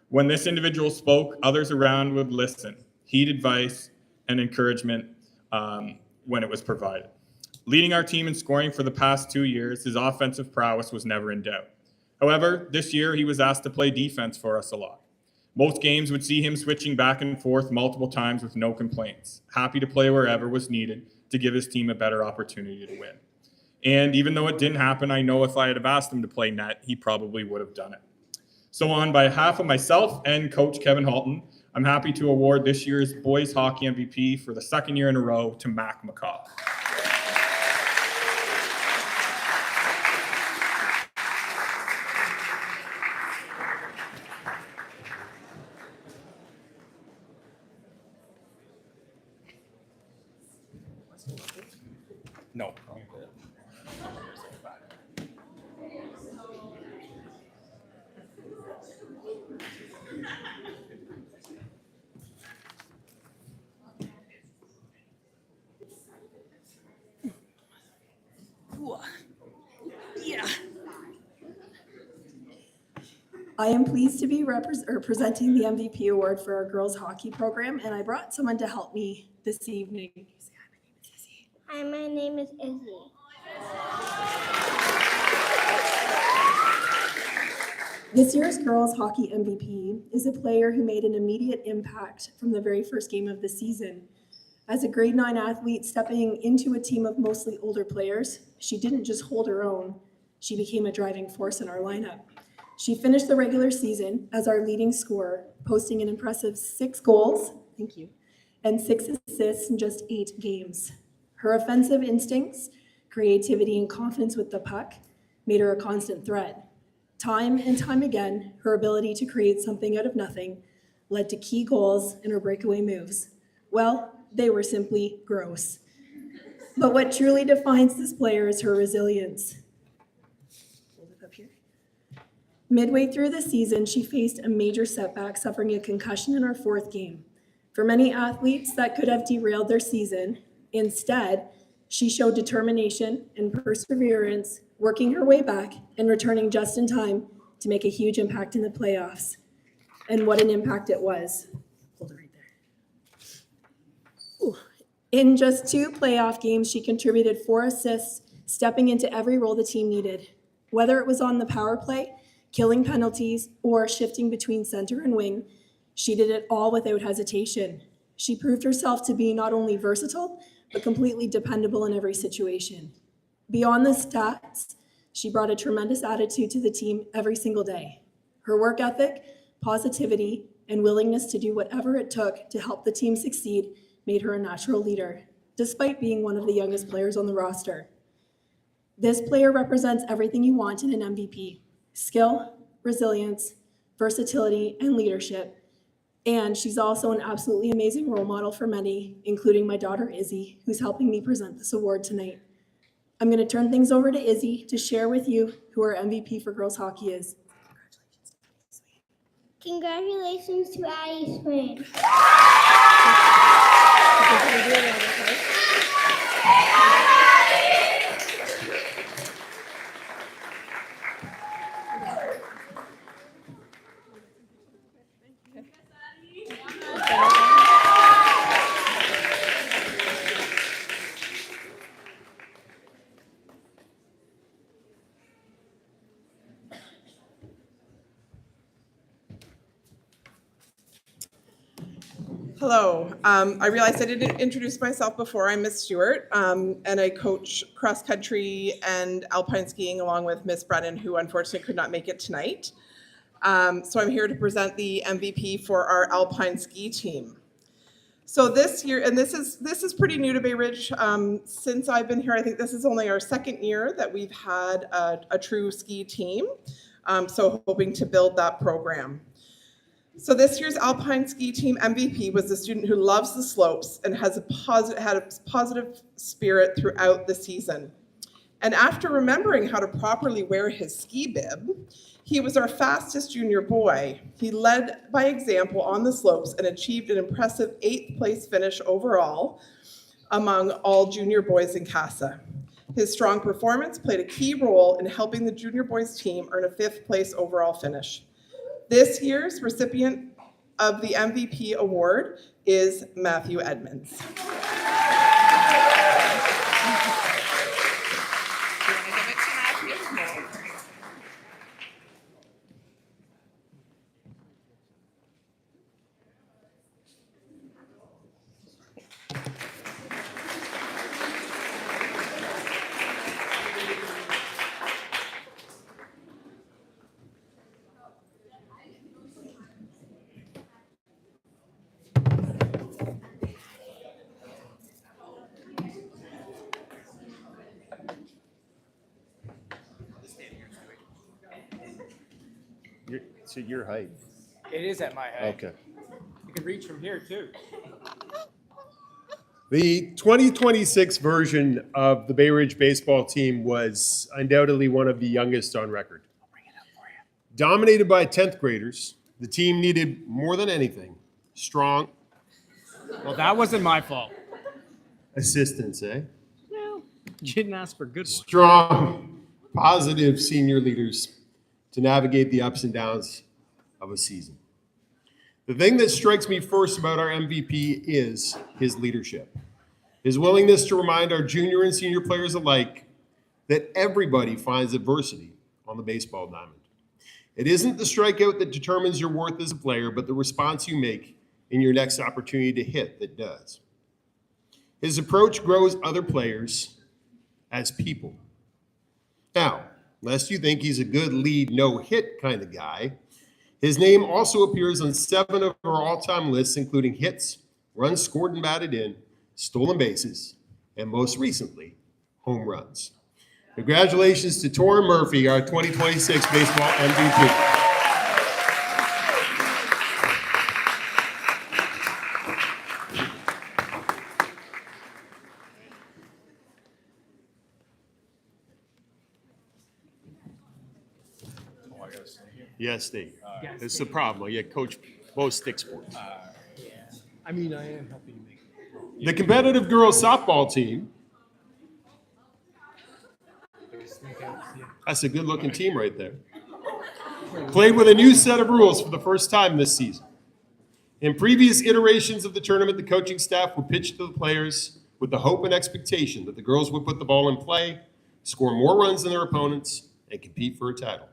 When this individual spoke, others around would listen, heed advice and encouragement when it was provided. Leading our team in scoring for the past 2 years, his offensive prowess was never in doubt. However, this year he was asked to play defense for us a lot. Most games would see him switching back and forth multiple times with no complaints, happy to play wherever was needed to give his team a better opportunity to win. And even though it didn't happen, I know if I had have asked him to play net, he probably would have done it. So on behalf of myself and Coach Kevin Halton, I'm happy to award this year's boys hockey MVP for the second year in a row to Mac McCaw. No. Yeah. I am pleased to be presenting the MVP award for our girls hockey program, and I brought someone to help me this evening. Hi, my name is Izzy. This year's girls hockey MVP is a player who made an immediate impact from the very first game of the season. As a grade 9 athlete stepping into a team of mostly older players, she didn't just hold her own, she became a driving force in our lineup. She finished the regular season as our leading scorer, posting an impressive 6 goals, thank you, and 6 assists in just 8 games. Her offensive instincts, creativity, and confidence with the puck made her a constant threat. Time and time again, her ability to create something out of nothing led to key goals and her breakaway moves. Well, they were simply gross. But what truly defines this player is her resilience. Hold it up here. Midway through the season, she faced a major setback, suffering a concussion in our 4th game. For many athletes, that could have derailed their season. Instead, she showed determination and perseverance, working her way back and returning just in time to make a huge impact in the playoffs. And what an impact it was. Hold it right there. Ooh. In just 2 playoff games, she contributed 4 assists, stepping into every role the team needed. Whether it was on the power play, killing penalties, or shifting between center and wing, she did it all without hesitation. She proved herself to be not only versatile, but completely dependable in every situation. Beyond the stats, she brought a tremendous attitude to the team every single day. Her work ethic, positivity, and willingness to do whatever it took to help the team succeed made her a natural leader, despite being one of the youngest players on the roster. This player represents everything you want in an MVP: skill, resilience, versatility, and leadership. And she's also an absolutely amazing role model for many, including my daughter Izzy, who's helping me present this award tonight. I'm going to turn things over to Izzy to share with you who our MVP for girls hockey is. Congratulations to Addie Swain. Hello. I realized I didn't introduce myself before. I'm Miss Stewart, and I coach cross country and alpine skiing along with Miss Brennan, who unfortunately could not make it tonight. So I'm here to present the MVP for our alpine ski team. So this year, and this is pretty new to Bayridge. Since I've been here, I think this is only our second year that we've had a true ski team. So hoping to build that program. So this year's alpine ski team MVP was a student who loves the slopes and had a positive spirit throughout the season. And after remembering how to properly wear his ski bib, he was our fastest junior boy. He led by example on the slopes and achieved an impressive 8th place finish overall among all junior boys in CASA. His strong performance played a key role in helping the junior boys team earn a 5th place overall finish. This year's recipient of the MVP award is Matthew Edmonds. It's at your height. It is at my height. Okay. You can reach from here too. The 2026 version of the Bayridge baseball team was undoubtedly one of the youngest on record. Dominated by 10th graders, the team needed more than anything strong. Well, that wasn't my fault. Assistants, eh? Well, you didn't ask for good ones. Strong, positive senior leaders to navigate the ups and downs of a season. The thing that strikes me first about our MVP is his leadership, his willingness to remind our junior and senior players alike that everybody finds adversity on the baseball diamond. It isn't the strikeout that determines your worth as a player, but the response you make in your next opportunity to hit that does. His approach grows other players as people. Now, lest you think he's a good lead, no-hit kind of guy, his name also appears on 7 of our all-time lists, including hits, runs scored and batted in, stolen bases, and most recently, home runs. Congratulations to Torrin Murphy, our 2026 baseball MVP. Yes, Steve. This is the problem. You coach both stick sports. I mean, I am helping you make it. The competitive girls softball team. That's a good-looking team right there. Played with a new set of rules for the first time this season. In previous iterations of the tournament, the coaching staff would pitch to the players with the hope and expectation that the girls would put the ball in play, score more runs than their opponents, and compete for a title.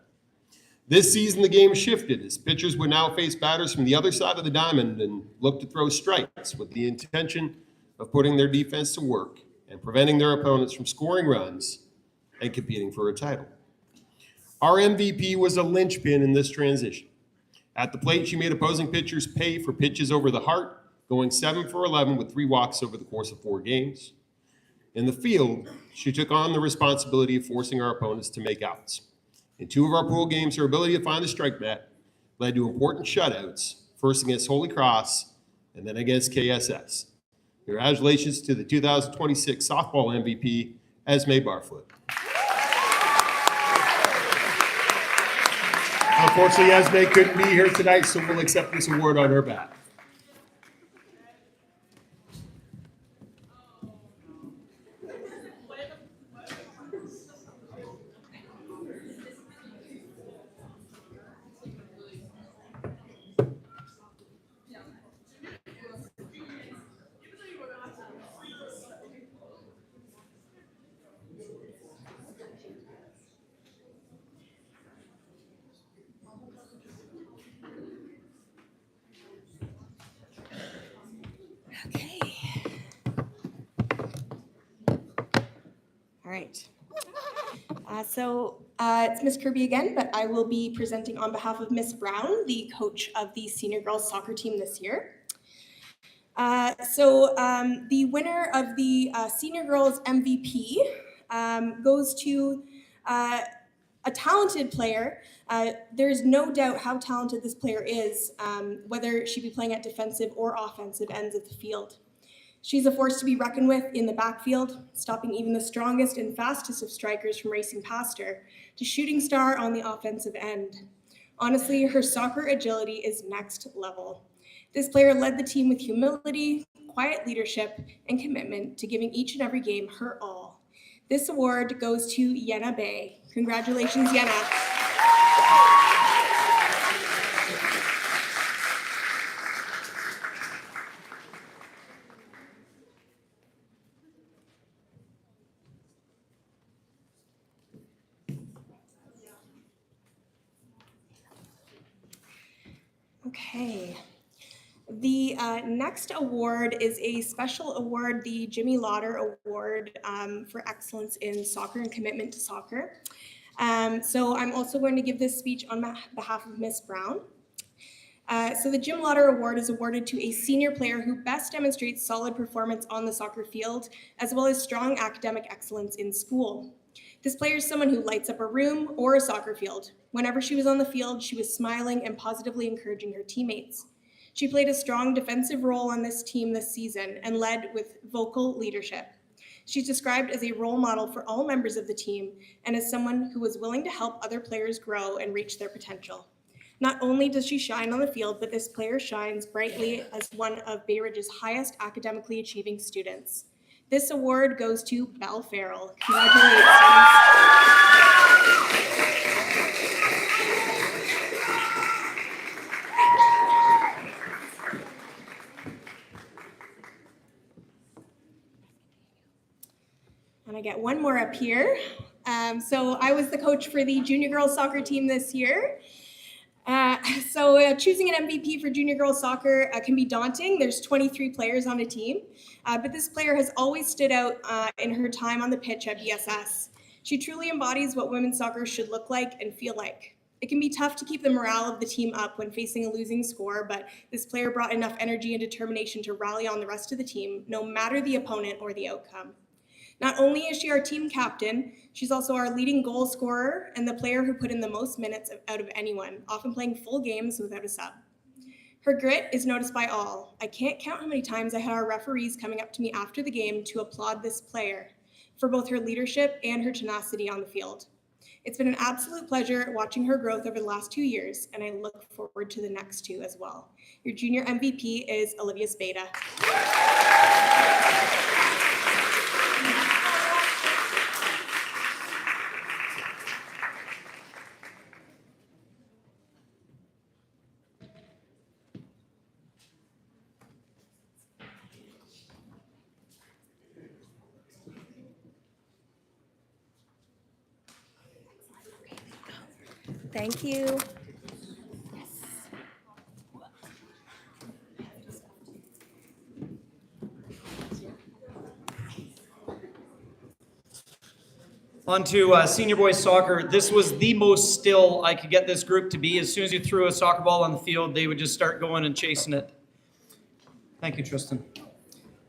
This season, the game shifted as pitchers would now face batters from the other side of the diamond and look to throw strikes with the intention of putting their defense to work and preventing their opponents from scoring runs and competing for a title. Our MVP was a linchpin in this transition. At the plate, she made opposing pitchers pay for pitches over the heart, going 7 for 11 with 3 walks over the course of 4 games. In the field, she took on the responsibility of forcing our opponents to make outs. In 2 of our pool games, her ability to find the strike net led to important shutouts, first against Holy Cross and then against KSS. Congratulations to the 2026 softball MVP, Esme Barfoot. Unfortunately, Esme couldn't be here tonight, so we'll accept this award on her behalf. All right. It's Miss Kirby again, but I will be presenting on behalf of Miss Brown, the coach of the senior girls soccer team this year. The winner of the senior girls MVP goes to a talented player. There's no doubt how talented this player is, whether she be playing at defensive or offensive ends of the field. She's a force to be reckoned with in the backfield, stopping even the strongest and fastest of strikers from racing past her, to shooting star on the offensive end. Honestly, her soccer agility is next level. This player led the team with humility, quiet leadership, and commitment to giving each and every game her all. This award goes to Yenna Bay. Congratulations, Yenna. Okay. The next award is a special award, the Jimmy Lauder Award for Excellence in Soccer and Commitment to Soccer. So I'm also going to give this speech on behalf of Miss Brown. So the Jim Lauder Award is awarded to a senior player who best demonstrates solid performance on the soccer field, as well as strong academic excellence in school. This player is someone who lights up a room or a soccer field. Whenever she was on the field, she was smiling and positively encouraging her teammates. She played a strong defensive role on this team this season and led with vocal leadership. She's described as a role model for all members of the team and as someone who was willing to help other players grow and reach their potential. Not only does she shine on the field, but this player shines brightly as one of Bayridge's highest academically achieving students. This award goes to Belle Farrell. Congratulations. And I get one more up here. So I was the coach for the junior girls soccer team this year. Choosing an MVP for junior girls soccer can be daunting. There's 23 players on a team, but this player has always stood out in her time on the pitch at BSS. She truly embodies what women's soccer should look like and feel like. It can be tough to keep the morale of the team up when facing a losing score, but this player brought enough energy and determination to rally on the rest of the team, no matter the opponent or the outcome. Not only is she our team captain, she's also our leading goal scorer and the player who put in the most minutes out of anyone, often playing full games without a sub. Her grit is noticed by all. I can't count how many times I had our referees coming up to me after the game to applaud this player for both her leadership and her tenacity on the field. It's been an absolute pleasure watching her growth over the last 2 years, and I look forward to the next 2 as well. Your junior MVP is Olivia Spada. Thank you. On to senior boys soccer. This was the most still I could get this group to be. As soon as you threw a soccer ball on the field, they would just start going and chasing it. Thank you, Tristan.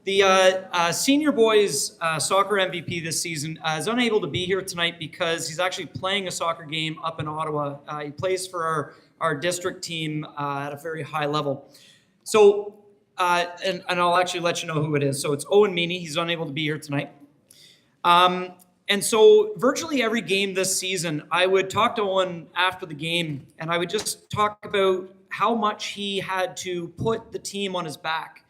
The senior boys soccer MVP this season is unable to be here tonight because he's actually playing a soccer game up in Ottawa. He plays for our district team at a very high level. So, and I'll actually let you know who it is. So it's Owen Meany. He's unable to be here tonight. And so virtually every game this season, I would talk to Owen after the game, and I would just talk about how much he had to put the team on his back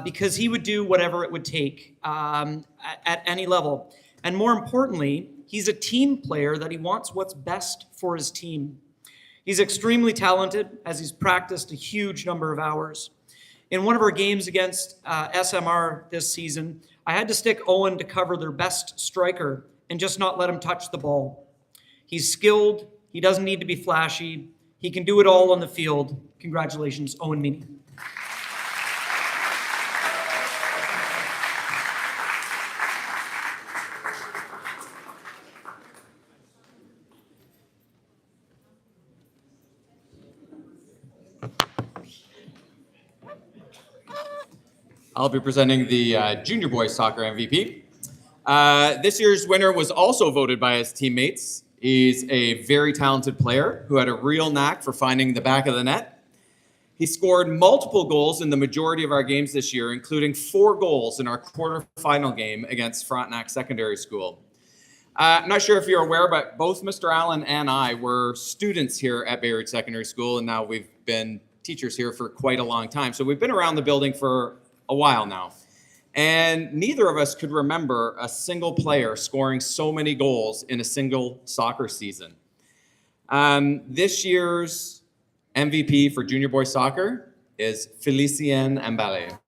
because he would do whatever it would take at any level. And more importantly, he's a team player that he wants what's best for his team. He's extremely talented as he's practiced a huge number of hours. In one of our games against SMR this season, I had to stick Owen to cover their best striker and just not let him touch the ball. He's skilled. He doesn't need to be flashy. He can do it all on the field. Congratulations, Owen Meany. I'll be presenting the junior boys soccer MVP. This year's winner was also voted by his teammates. He's a very talented player who had a real knack for finding the back of the net. He scored multiple goals in the majority of our games this year, including 4 goals in our quarterfinal game against Frontenac Secondary School. I'm not sure if you're aware, but both Mr. Allen and I were students here at Bayridge Secondary School, and now we've been teachers here for quite a long time. So we've been around the building for a while now. And neither of us could remember a single player scoring so many goals in a single soccer season. This year's MVP for junior boys soccer is Felicien Mbale.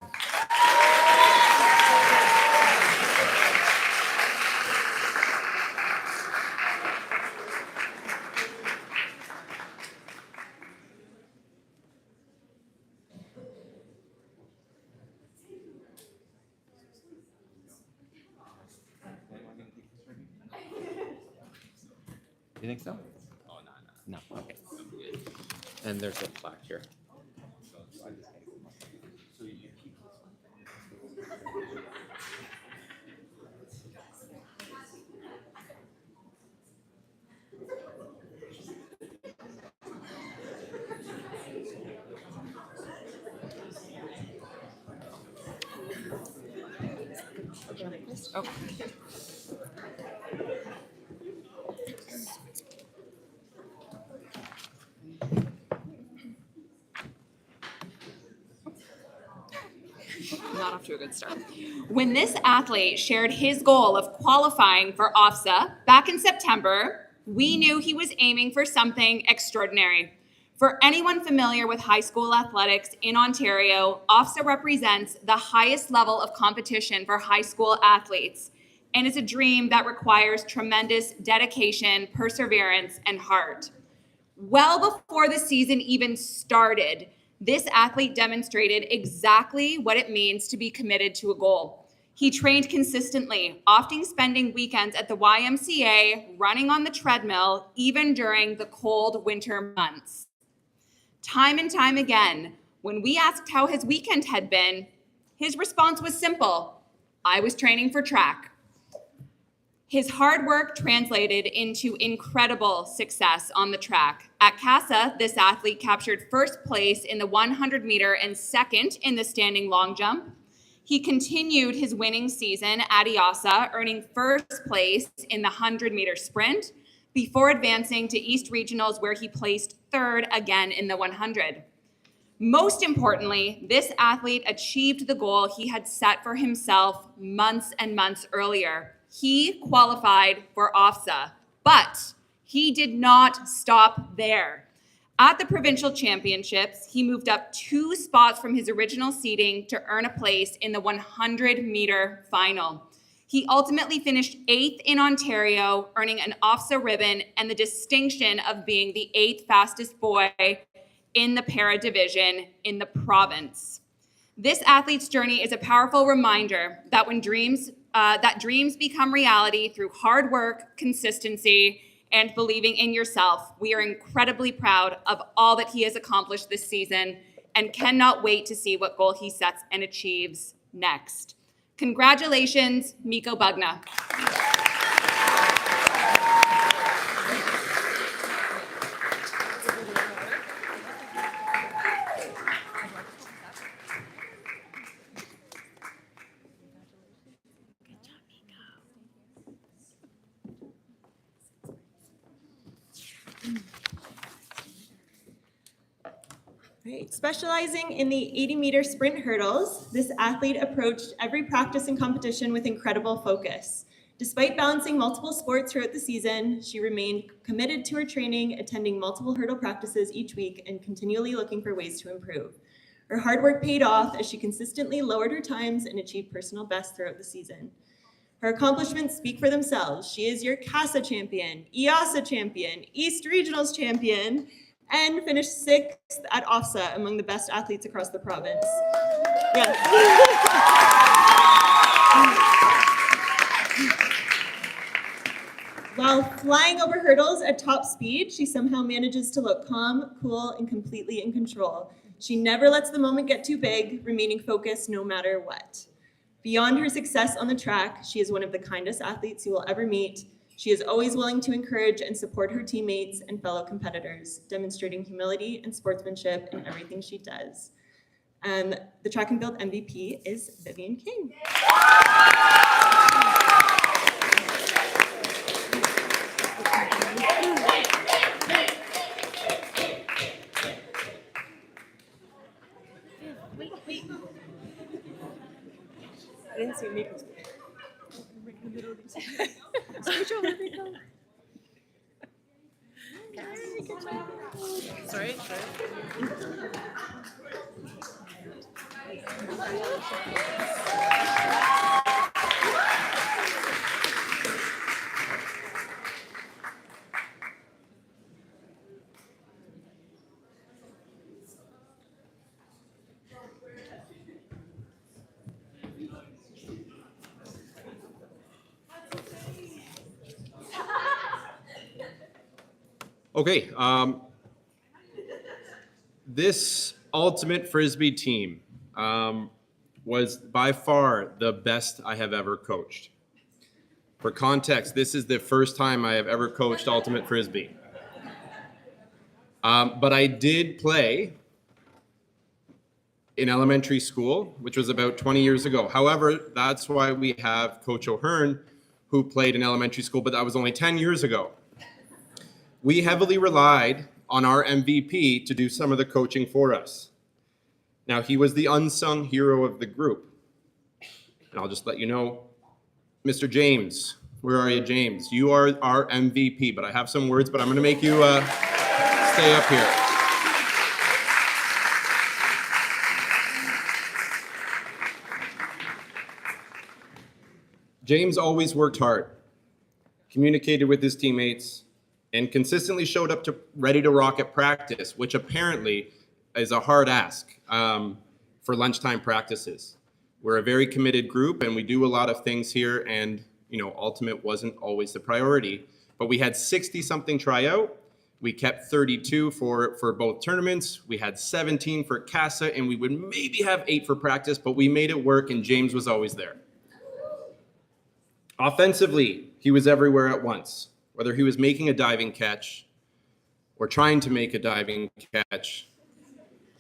You think so? Oh, no. No, okay. And there's a plaque here. Oh. Not off to a good start. When this athlete shared his goal of qualifying for OFSA back in September, we knew he was aiming for something extraordinary. For anyone familiar with high school athletics in Ontario, OFSA represents the highest level of competition for high school athletes, and it's a dream that requires tremendous dedication, perseverance, and heart. Well before the season even started, this athlete demonstrated exactly what it means to be committed to a goal. He trained consistently, often spending weekends at the YMCA, running on the treadmill, even during the cold winter months. Time and time again, when we asked how his weekend had been, his response was simple: I was training for track. His hard work translated into incredible success on the track. At CASA, this athlete captured first place in the 100 meter and second in the standing long jump. He continued his winning season at IASA, earning first place in the 100 meter sprint before advancing to East Regionals, where he placed third again in the 100. Most importantly, this athlete achieved the goal he had set for himself months and months earlier. He qualified for OFSA, but he did not stop there. At the provincial championships, he moved up 2 spots from his original seeding to earn a place in the 100-meter final. He ultimately finished 8th in Ontario, earning an OFSA ribbon and the distinction of being the 8th fastest boy in the para division in the province. This athlete's journey is a powerful reminder that when dreams that dreams become reality through hard work, consistency, and believing in yourself. We are incredibly proud of all that he has accomplished this season and cannot wait to see what goal he sets and achieves next. Congratulations, Miko Bugna. Right. Specializing in the 80-meter sprint hurdles, this athlete approached every practice and competition with incredible focus. Despite balancing multiple sports throughout the season, she remained committed to her training, attending multiple hurdle practices each week and continually looking for ways to improve. Her hard work paid off as she consistently lowered her times and achieved personal bests throughout the season. Her accomplishments speak for themselves. She is your CASA champion, EASA champion, East Regionals champion, and finished 6th at OFSA among the best athletes across the province. Yes. While flying over hurdles at top speed, she somehow manages to look calm, cool, and completely in control. She never lets the moment get too big, remaining focused no matter what. Beyond her success on the track, she is one of the kindest athletes you will ever meet. She is always willing to encourage and support her teammates and fellow competitors, demonstrating humility and sportsmanship in everything she does. The track and field MVP is Vivian King. I didn't see me. Sorry. Okay, this ultimate Frisbee team was by far the best I have ever coached. For context, this is the first time I have ever coached ultimate Frisbee. But I did play in elementary school, which was about 20 years ago. However, that's why we have Coach O'Hearn, who played in elementary school, but that was only 10 years ago. We heavily relied on our MVP to do some of the coaching for us. Now, he was the unsung hero of the group. And I'll just let you know, Mr. James, where are you, James? You are our MVP, but I have some words, but I'm going to make you stay up here. James always worked hard, communicated with his teammates, and consistently showed up ready to rock at practice, which apparently is a hard ask for lunchtime practices. We're a very committed group and we do a lot of things here, and ultimate wasn't always the priority. But we had 60-something try out. We kept 32 for both tournaments. We had 17 for CASA, and we would maybe have 8 for practice, but we made it work and James was always there. Offensively, he was everywhere at once. Whether he was making a diving catch or trying to make a diving catch,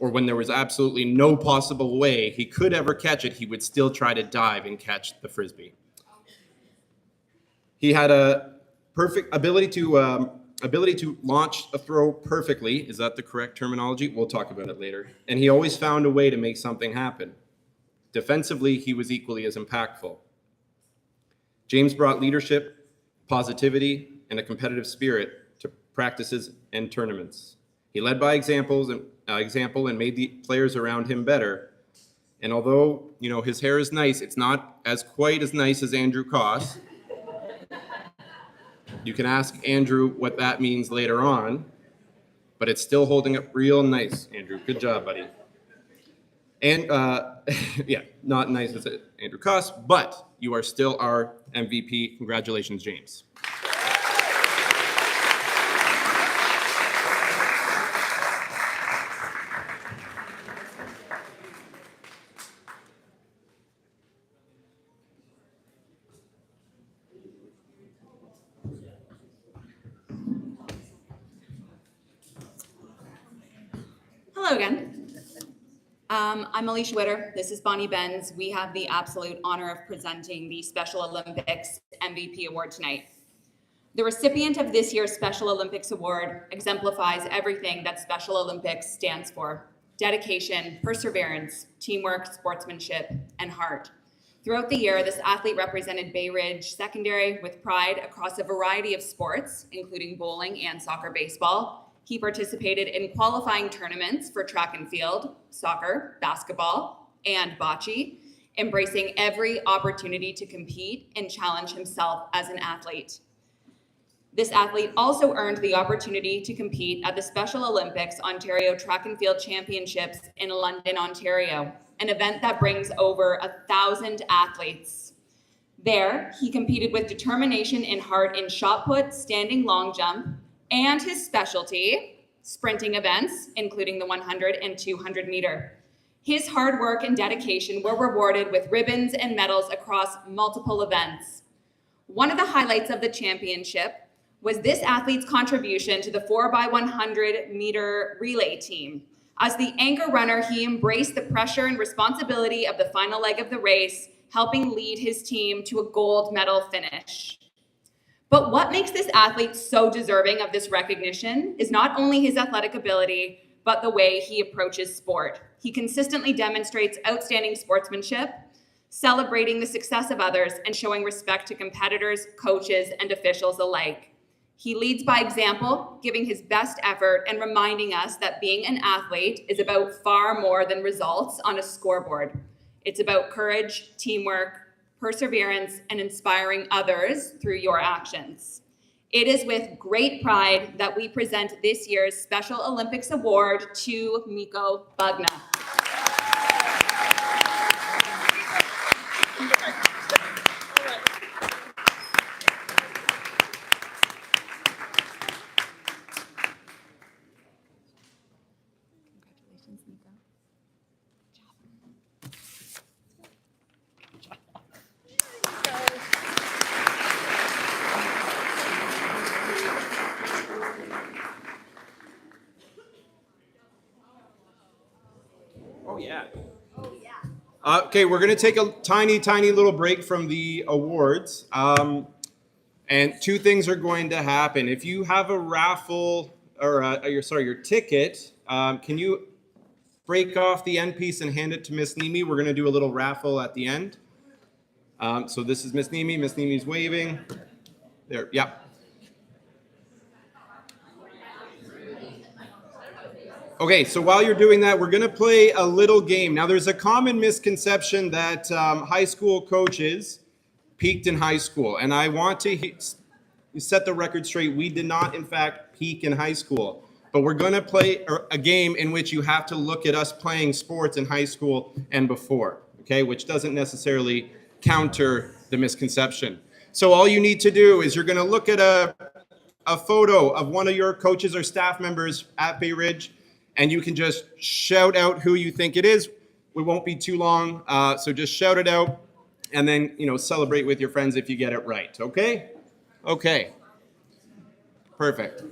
or when there was absolutely no possible way he could ever catch it, he would still try to dive and catch the Frisbee. He had a perfect ability to launch a throw perfectly. Is that the correct terminology? We'll talk about it later. And he always found a way to make something happen. Defensively, he was equally as impactful. James brought leadership, positivity, and a competitive spirit to practices and tournaments. He led by example and made the players around him better. And although, his hair is nice, it's not quite as nice as Andrew Koss. You can ask Andrew what that means later on, but it's still holding up real nice, Andrew. Good job, buddy. And yeah, not nice as Andrew Koss, but you are still our MVP. Congratulations, James. Hello again. I'm Alicia Witter. This is Bonnie Benz. We have the absolute honor of presenting the Special Olympics MVP Award tonight. The recipient of this year's Special Olympics Award exemplifies everything that Special Olympics stands for: dedication, perseverance, teamwork, sportsmanship, and heart. Throughout the year, this athlete represented Bayridge Secondary with pride across a variety of sports, including bowling and soccer baseball. He participated in qualifying tournaments for track and field, soccer, basketball, and bocce, embracing every opportunity to compete and challenge himself as an athlete. This athlete also earned the opportunity to compete at the Special Olympics Ontario Track and Field Championships in London, Ontario, an event that brings over 1,000 athletes. There, he competed with determination and heart in shot put, standing long jump, and his specialty, sprinting events, including the 100 and 200 meter. His hard work and dedication were rewarded with ribbons and medals across multiple events. One of the highlights of the championship was this athlete's contribution to the 4x100 meter relay team. As the anchor runner, he embraced the pressure and responsibility of the final leg of the race, helping lead his team to a gold medal finish. But what makes this athlete so deserving of this recognition is not only his athletic ability, but the way he approaches sport. He consistently demonstrates outstanding sportsmanship, celebrating the success of others and showing respect to competitors, coaches, and officials alike. He leads by example, giving his best effort and reminding us that being an athlete is about far more than results on a scoreboard. It's about courage, teamwork, perseverance, and inspiring others through your actions. It is with great pride that we present this year's Special Olympics Award to Miko Bugna. Oh, yeah. Okay, we're going to take a tiny little break from the awards. And two things are going to happen. If you have a raffle or your ticket, can you break off the end piece and hand it to Miss Nimi? We're going to do a little raffle at the end. So this is Miss Nimi. Miss Nimi's waving. There, yep. Okay, so while you're doing that, we're going to play a little game. Now, there's a common misconception that high school coaches peaked in high school, and I want to set the record straight. We did not, in fact, peak in high school, but we're going to play a game in which you have to look at us playing sports in high school and before, okay, which doesn't necessarily counter the misconception. So all you need to do is you're going to look at a photo of one of your coaches or staff members at Bayridge, and you can just shout out who you think it is. We won't be too long, so just shout it out, and then celebrate with your friends if you get it right. Okay? Okay. Perfect.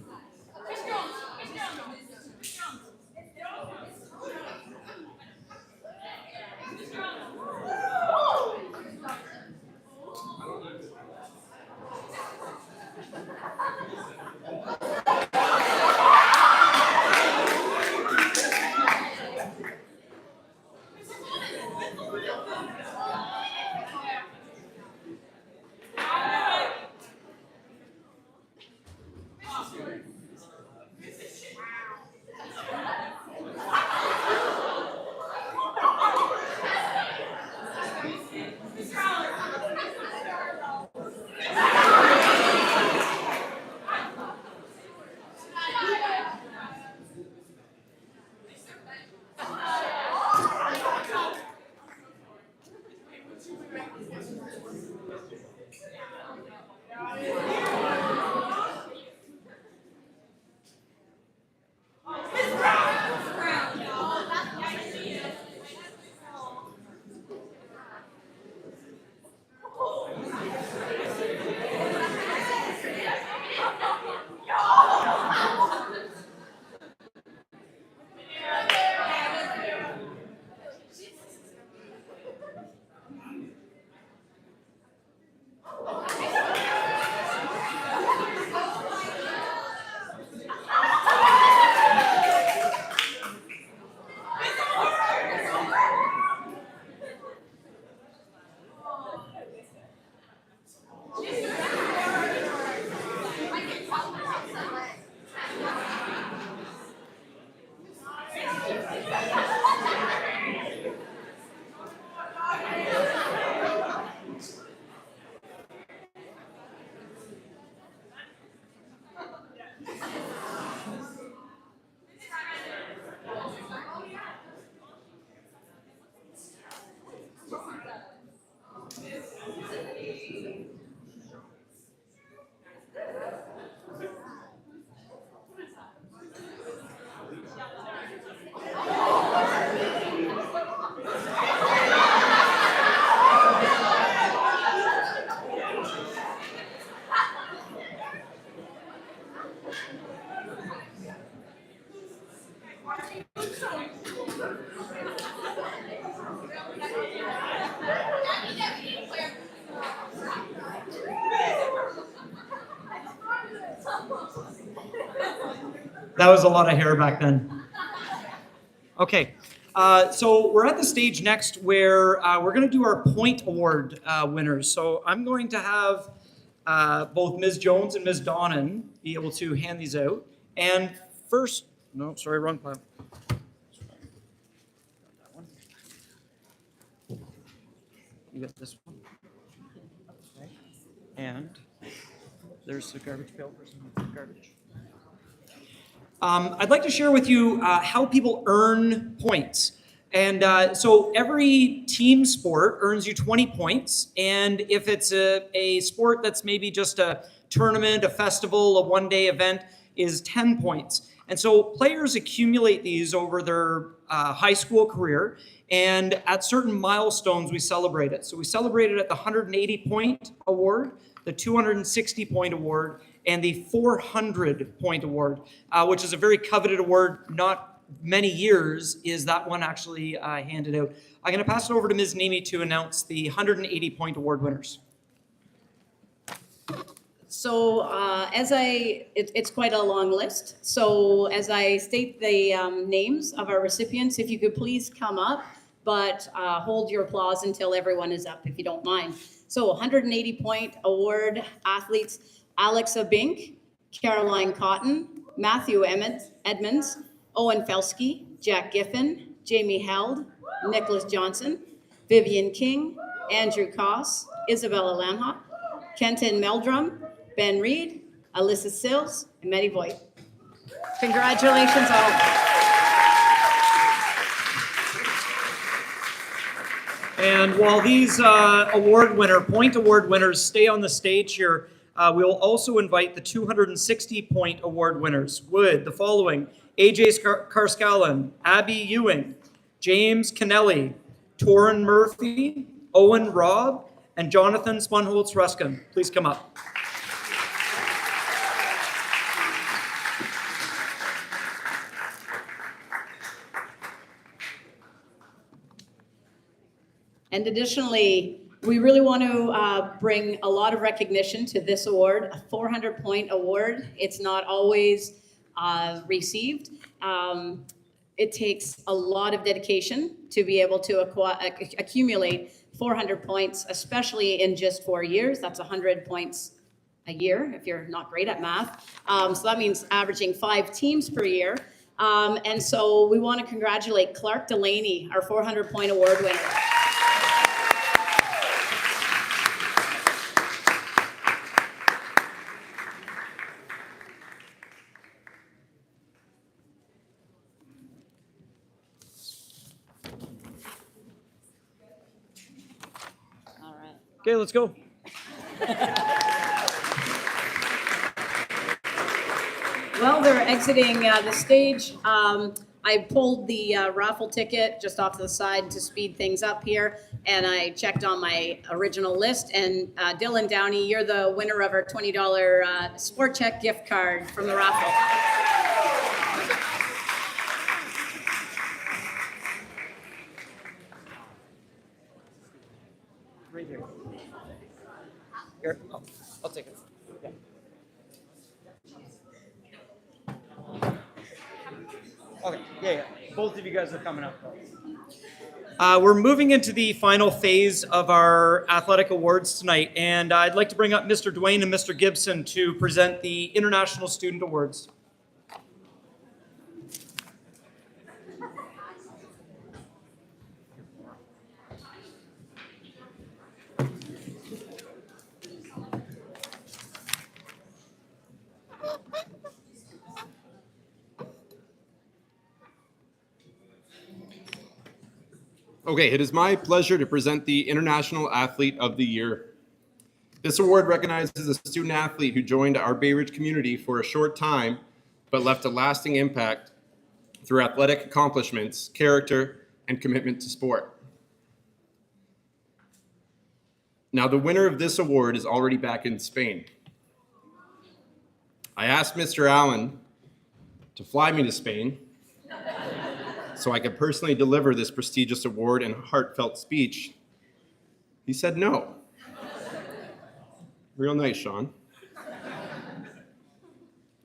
That was a lot of hair back then. Okay, so we're at the stage next where we're going to do our point award winners. So I'm going to have both Ms. Jones and Ms. Donnan be able to hand these out. And first, no, sorry, wrong pile. You got this one. Okay. And there's the garbage pail for some garbage. I'd like to share with you how people earn points. And so every team sport earns you 20 points. And if it's a sport that's maybe just a tournament, a festival, a one-day event, is 10 points. And so players accumulate these over their high school career. And at certain milestones, we celebrate it. So we celebrate it at the 180-point award, the 260-point award, and the 400-point award, which is a very coveted award. Not many years is that one actually handed out. I'm going to pass it over to Ms. Nemi to announce the 180-point award winners. So it's quite a long list. So as I state the names of our recipients, if you could please come up, but hold your applause until everyone is up, if you don't mind. So 180-point award athletes: Alexa Bink, Caroline Cotton, Matthew Edmonds, Owen Felsky, Jack Giffen, Jamie Held, Nicholas Johnson, Vivian King, Andrew Koss, Isabella Lamhop, Kenton Meldrum, Ben Reed, Alyssa Sills, and Maddie Voigt. Congratulations all. And while these point award winners stay on the stage here, we will also invite the 260-point award winners with the following: AJ Carscallan, Abby Ewing, James Kennelly, Torin Murphy, Owen Robb, and Jonathan Spunholtz Ruskin. Please come up. And additionally, we really want to bring a lot of recognition to this award, a 400-point award. It's not always received. It takes a lot of dedication to be able to accumulate 400 points, especially in just 4 years. That's 100 points a year if you're not great at math. So that means averaging 5 teams per year. And so we want to congratulate Clark Delaney, our 400-point award winner. Okay, let's go. Well, they're exiting the stage. I pulled the raffle ticket just off to the side to speed things up here, and I checked on my original list. And Dylan Downey, you're the winner of our $20 Sport Check gift card from the raffle. Right here. Here, I'll take it. Yeah. Okay, yeah. Both of you guys are coming up. We're moving into the final phase of our athletic awards tonight, and I'd like to bring up Mr. Dwayne and Mr. Gibson to present the International Student Awards. Okay, it is my pleasure to present the International Athlete of the Year. This award recognizes a student athlete who joined our Bayridge community for a short time, but left a lasting impact through athletic accomplishments, character, and commitment to sport. Now, the winner of this award is already back in Spain. I asked Mr. Allen to fly me to Spain so I could personally deliver this prestigious award in a heartfelt speech. He said no. Real nice, Sean.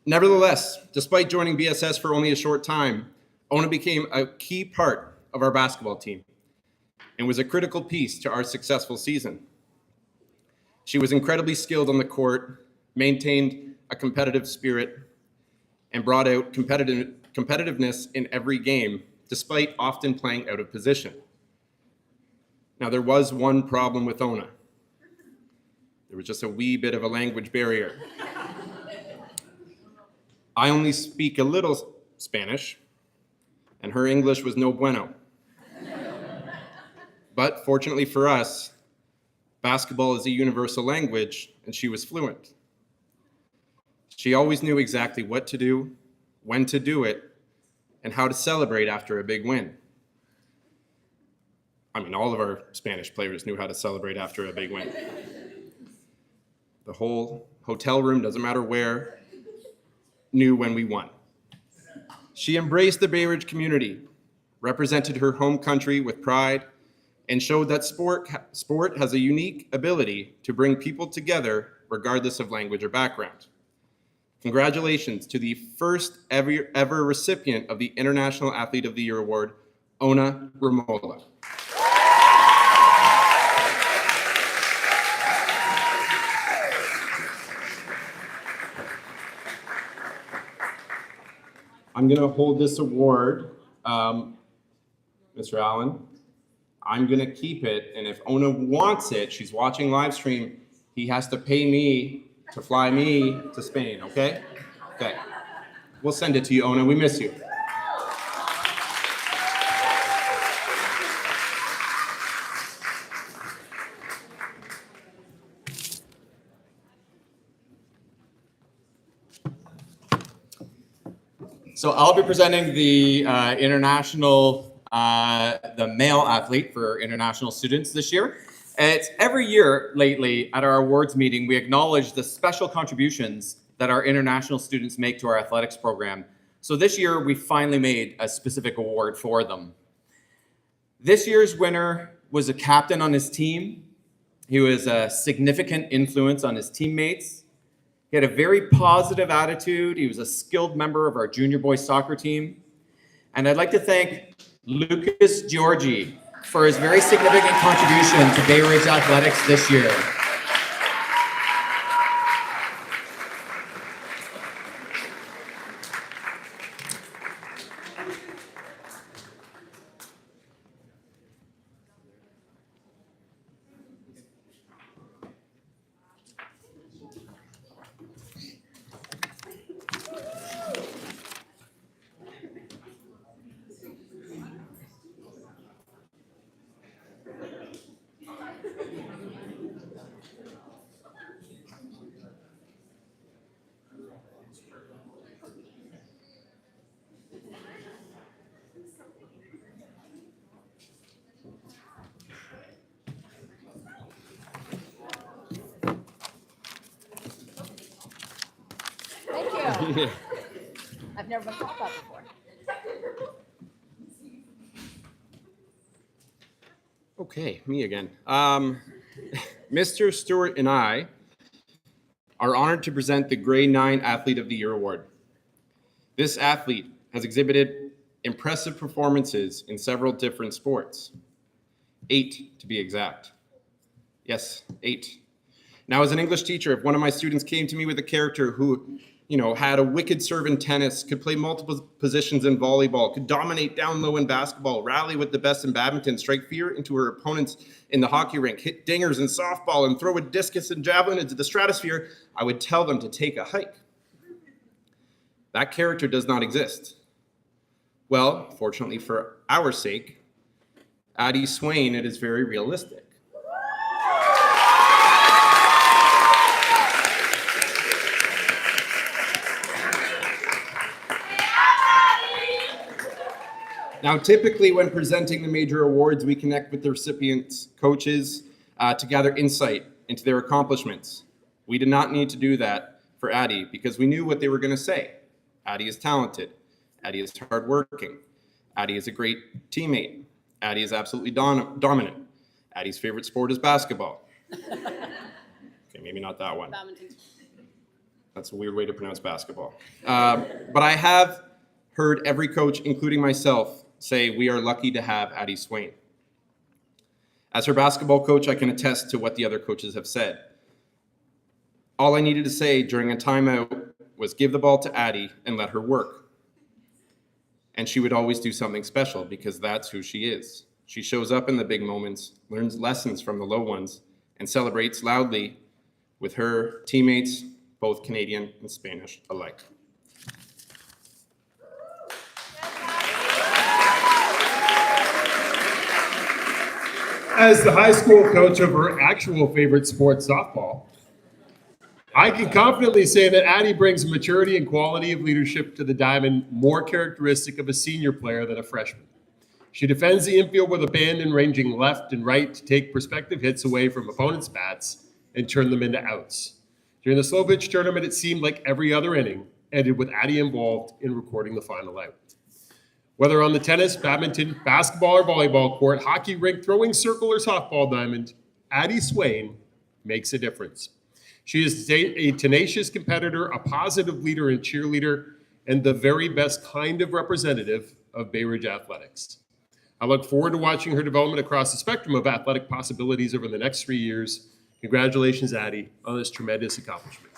Nevertheless, despite joining BSS for only a short time, Ona became a key part of our basketball team and was a critical piece to our successful season. She was incredibly skilled on the court, maintained a competitive spirit, and brought out competitiveness in every game, despite often playing out of position. Now, there was one problem with Ona. There was just a wee bit of a language barrier. I only speak a little Spanish, and her English was no bueno. But fortunately for us, basketball is a universal language, and she was fluent. She always knew exactly what to do, when to do it, and how to celebrate after a big win. I mean, all of our Spanish players knew how to celebrate after a big win. The whole hotel room, doesn't matter where, knew when we won. She embraced the Bayridge community, represented her home country with pride, and showed that sport has a unique ability to bring people together regardless of language or background. Congratulations to the first ever recipient of the International Athlete of the Year Award, Ona Ramola. I'm going to hold this award, Mr. Allen. I'm going to keep it, and if Ona wants it, she's watching live stream, he has to pay me to fly me to Spain, okay? Okay. We'll send it to you, Ona. We miss you. So I'll be presenting the the male athlete for international students this year. It's every year lately at our awards meeting, we acknowledge the special contributions that our international students make to our athletics program. So this year, we finally made a specific award for them. This year's winner was a captain on his team. He was a significant influence on his teammates. He had a very positive attitude. He was a skilled member of our junior boys soccer team. And I'd like to thank Lucas Georgie for his very significant contribution to Bayridge athletics this year. Thank you. I've never been called that before. Okay, me again. Mr. Stewart and I are honored to present the Grade 9 Athlete of the Year Award. This athlete has exhibited impressive performances in several different sports. 8 to be exact. Yes, 8. Now, as an English teacher, if one of my students came to me with a character who, had a wicked serve in tennis, could play multiple positions in volleyball, could dominate down low in basketball, rally with the best in badminton, strike fear into her opponents in the hockey rink, hit dingers in softball, and throw a discus and javelin into the stratosphere, I would tell them to take a hike. That character does not exist. Well, fortunately for our sake, Addie Swain, it is very realistic. Now, typically when presenting the major awards, we connect with the recipients' coaches to gather insight into their accomplishments. We did not need to do that for Addie because we knew what they were going to say. Addie is talented. Addie is hardworking. Addie is a great teammate. Addie is absolutely dominant. Addie's favorite sport is basketball. Okay, maybe not that one. That's a weird way to pronounce basketball. But I have heard every coach, including myself, say we are lucky to have Addie Swain. As her basketball coach, I can attest to what the other coaches have said. All I needed to say during a timeout was give the ball to Addie and let her work. And she would always do something special because that's who she is. She shows up in the big moments, learns lessons from the low ones, and celebrates loudly with her teammates, both Canadian and Spanish alike. As the high school coach of her actual favorite sport, softball, I can confidently say that Addie brings maturity and quality of leadership to the diamond more characteristic of a senior player than a freshman. She defends the infield with abandon, ranging left and right to take prospective hits away from opponents' bats and turn them into outs. During the slow pitch tournament, it seemed like every other inning ended with Addie involved in recording the final out. Whether on the tennis, badminton, basketball, or volleyball court, hockey rink, throwing circle, or softball diamond, Addie Swain makes a difference. She is a tenacious competitor, a positive leader and cheerleader, and the very best kind of representative of Bayridge athletics. I look forward to watching her development across the spectrum of athletic possibilities over the next 3 years. Congratulations, Addie, on this tremendous accomplishment.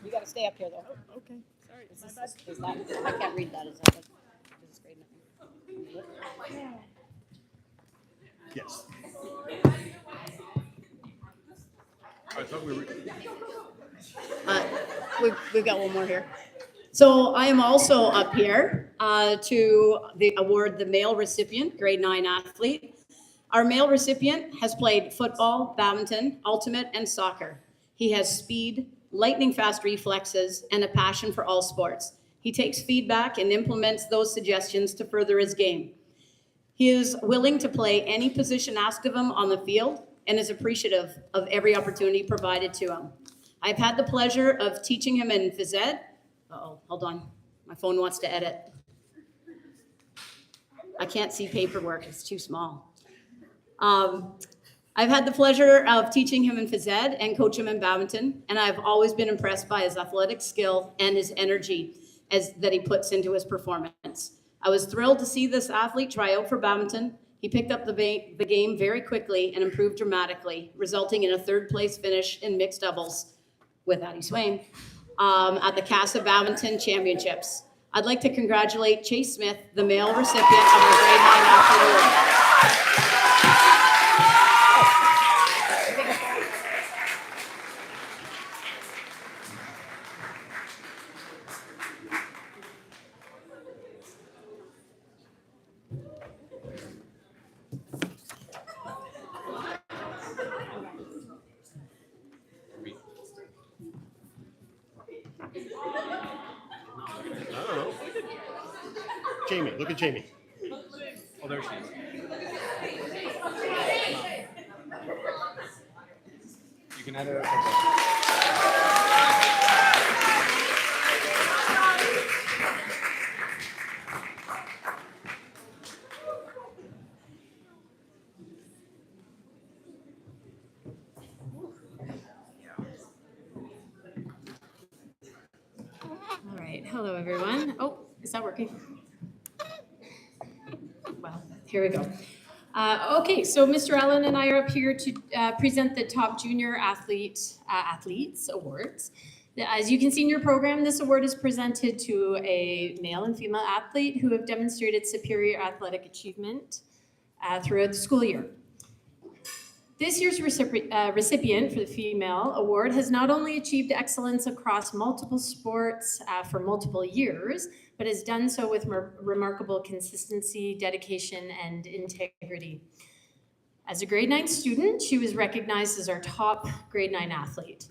You gotta stay up here though. Oh, okay, sorry. Is that, I can't read that, is that, is this great enough? Yes. I thought we were. We've got one more here. So I am also up here to award the male recipient, grade 9 athlete. Our male recipient has played football, badminton, ultimate, and soccer. He has speed, lightning fast reflexes, and a passion for all sports. He takes feedback and implements those suggestions to further his game. He is willing to play any position asked of him on the field and is appreciative of every opportunity provided to him. I've had the pleasure of teaching him in phys ed. Uh-oh, hold on. My phone wants to edit. I can't see paperwork, it's too small. I've had the pleasure of teaching him in phys ed and coach him in badminton, and I've always been impressed by his athletic skill and his energy that he puts into his performance. I was thrilled to see this athlete try out for badminton. He picked up the game very quickly and improved dramatically, resulting in a 3rd place finish in mixed doubles with Addie Swain at the CASA Badminton Championships. I'd like to congratulate Chase Smith, the male recipient of our grade 9 athlete award. Jamie, look at Jamie. Oh, there she is. You can edit it. All right, hello everyone. Oh, is that working? Well, here we go. Okay, so Mr. Allen and I are up here to present the Top Junior Athletes Awards. As you can see in your program, this award is presented to a male and female athlete who have demonstrated superior athletic achievement throughout the school year. This year's recipient for the female award has not only achieved excellence across multiple sports for multiple years, but has done so with remarkable consistency, dedication, and integrity. As a grade 9 student, she was recognized as our top grade 9 athlete.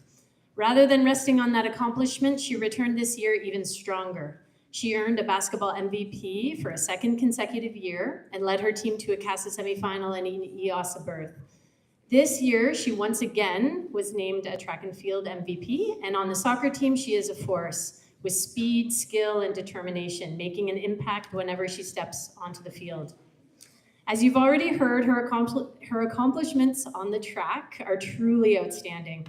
Rather than resting on that accomplishment, she returned this year even stronger. She earned a basketball MVP for a 2nd consecutive year and led her team to a CASA semifinal and an EOSA berth. This year, she once again was named a track and field MVP, and on the soccer team, she is a force with speed, skill, and determination, making an impact whenever she steps onto the field. As you've already heard, her accomplishments on the track are truly outstanding.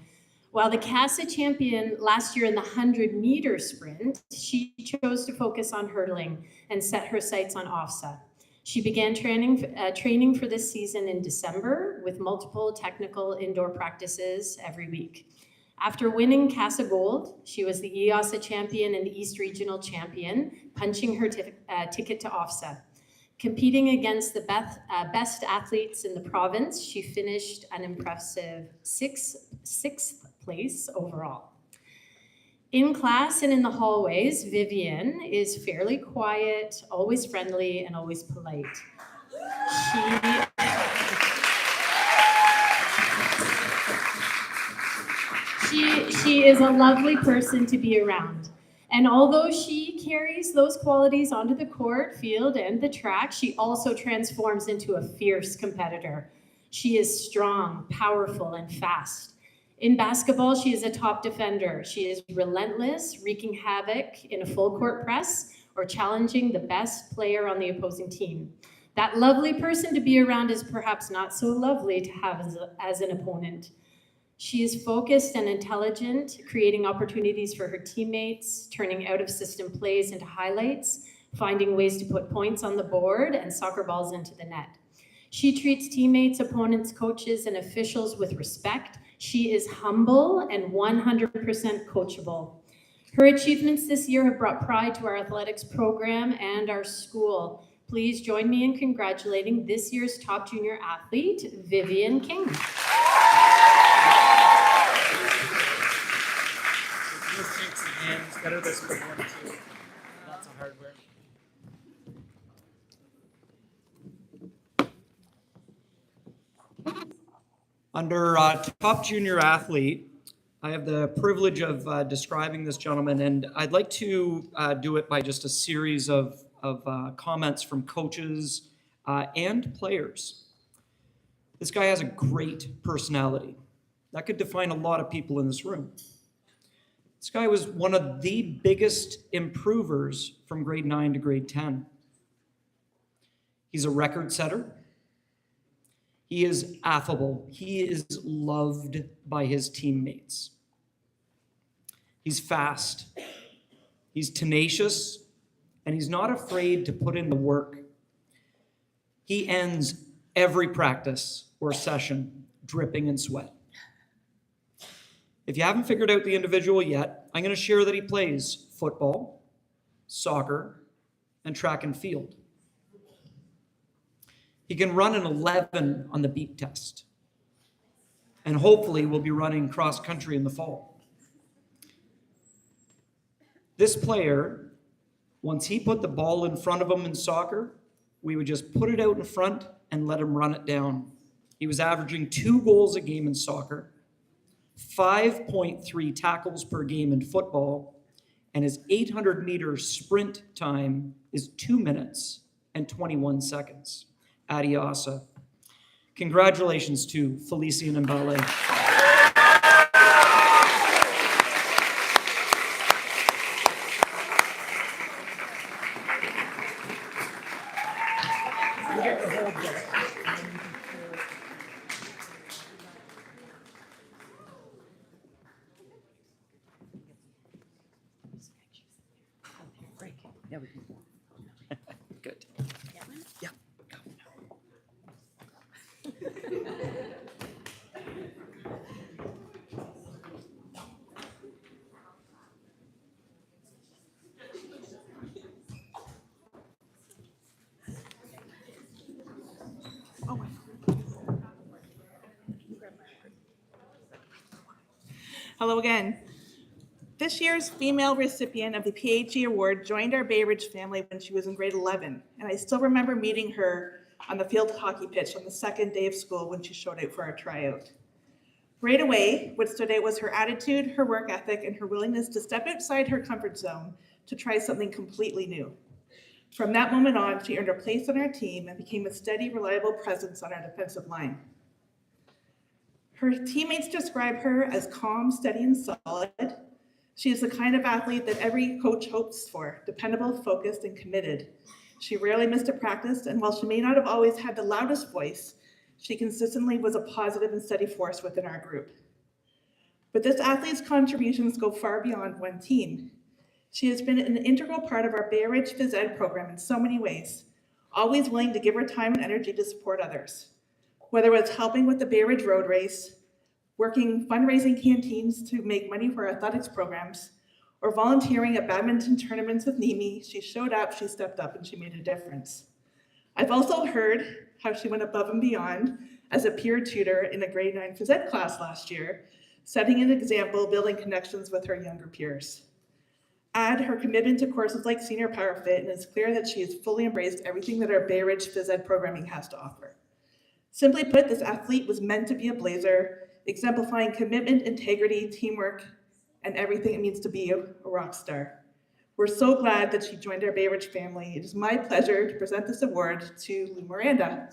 While the CASA champion last year in the 100-meter sprint, she chose to focus on hurdling and set her sights on OFSA. She began training for this season in December with multiple technical indoor practices every week. After winning CASA Gold, she was the EASA champion and the East Regional champion, punching her ticket to OFSA. Competing against the best athletes in the province, she finished an impressive sixth place overall. In class and in the hallways, Vivian is fairly quiet, always friendly, and always polite. She is a lovely person to be around. And although she carries those qualities onto the court, field, and the track, she also transforms into a fierce competitor. She is strong, powerful, and fast. In basketball, she is a top defender. She is relentless, wreaking havoc in a full court press or challenging the best player on the opposing team. That lovely person to be around is perhaps not so lovely to have as an opponent. She is focused and intelligent, creating opportunities for her teammates, turning out-of-system plays into highlights, finding ways to put points on the board and soccer balls into the net. She treats teammates, opponents, coaches, and officials with respect. She is humble and 100% coachable. Her achievements this year have brought pride to our athletics program and our school. Please join me in congratulating this year's top junior athlete, Vivian King. Lots of hardware. Under top junior athlete, I have the privilege of describing this gentleman, and I'd like to do it by just a series of comments from coaches and players. This guy has a great personality. That could define a lot of people in this room. This guy was one of the biggest improvers from grade 9 to grade 10. He's a record setter. He is affable. He is loved by his teammates. He's fast. He's tenacious, and he's not afraid to put in the work. He ends every practice or session dripping in sweat. If you haven't figured out the individual yet, I'm going to share that he plays football, soccer, and track and field. He can run an 11 on the beep test, and hopefully will be running cross country in the fall. This player, once he put the ball in front of him in soccer, we would just put it out in front and let him run it down. He was averaging 2 goals a game in soccer, 5.3 tackles per game in football, and his 800-meter sprint time is 2 minutes and 21 seconds at EASA. Congratulations to Felician and Ballet. Yeah, we can. Good. Yeah. Hello again. This year's female recipient of the PhD award joined our Bayridge family when she was in grade 11, and I still remember meeting her on the field hockey pitch on the second day of school when she showed out for our tryout. Right away, what stood out was her attitude, her work ethic, and her willingness to step outside her comfort zone to try something completely new. From that moment on, she earned a place on our team and became a steady, reliable presence on our defensive line. Her teammates describe her as calm, steady, and solid. She is the kind of athlete that every coach hopes for, dependable, focused, and committed. She rarely missed a practice, and while she may not have always had the loudest voice, she consistently was a positive and steady force within our group. But this athlete's contributions go far beyond one team. She has been an integral part of our Bayridge Phys Ed program in so many ways, always willing to give her time and energy to support others. Whether it's helping with the Bayridge Road Race, working fundraising canteens to make money for our athletics programs, or volunteering at badminton tournaments with Nimi, she showed up, she stepped up, and she made a difference. I've also heard how she went above and beyond as a peer tutor in a grade 9 phys ed class last year, setting an example, building connections with her younger peers. Add her commitment to courses like Senior Power Fit, and it's clear that she has fully embraced everything that our Bayridge Phys Ed programming has to offer. Simply put, this athlete was meant to be a Blazer, exemplifying commitment, integrity, teamwork, and everything it means to be a rock star. We're so glad that she joined our Bayridge family. It is my pleasure to present this award to Lou Miranda.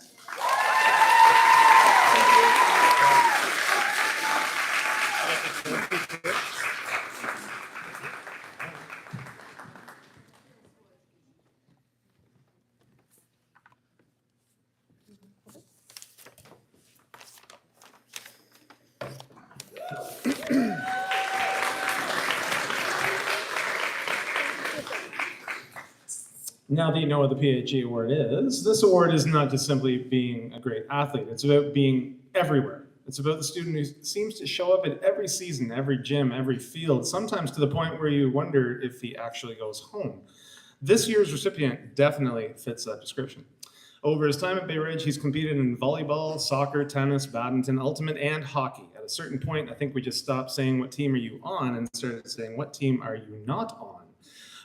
Now that you know what the PHE award is, this award is not just simply being a great athlete. It's about being everywhere. It's about the student who seems to show up at every season, every gym, every field, sometimes to the point where you wonder if he actually goes home. This year's recipient definitely fits that description. Over his time at Bayridge, he's competed in volleyball, soccer, tennis, badminton, ultimate, and hockey. At a certain point, I think we just stopped saying, "What team are you on?" and started saying, "What team are you not on?"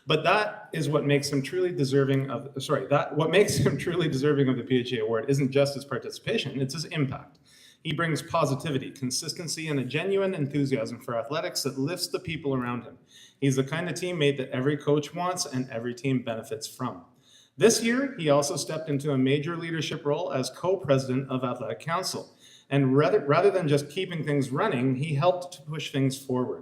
But that is what makes him truly deserving of, what makes him truly deserving of the PHA award isn't just his participation, it's his impact. He brings positivity, consistency, and a genuine enthusiasm for athletics that lifts the people around him. He's the kind of teammate that every coach wants and every team benefits from. This year, he also stepped into a major leadership role as co-president of Athletic Council. And rather than just keeping things running, he helped to push things forward.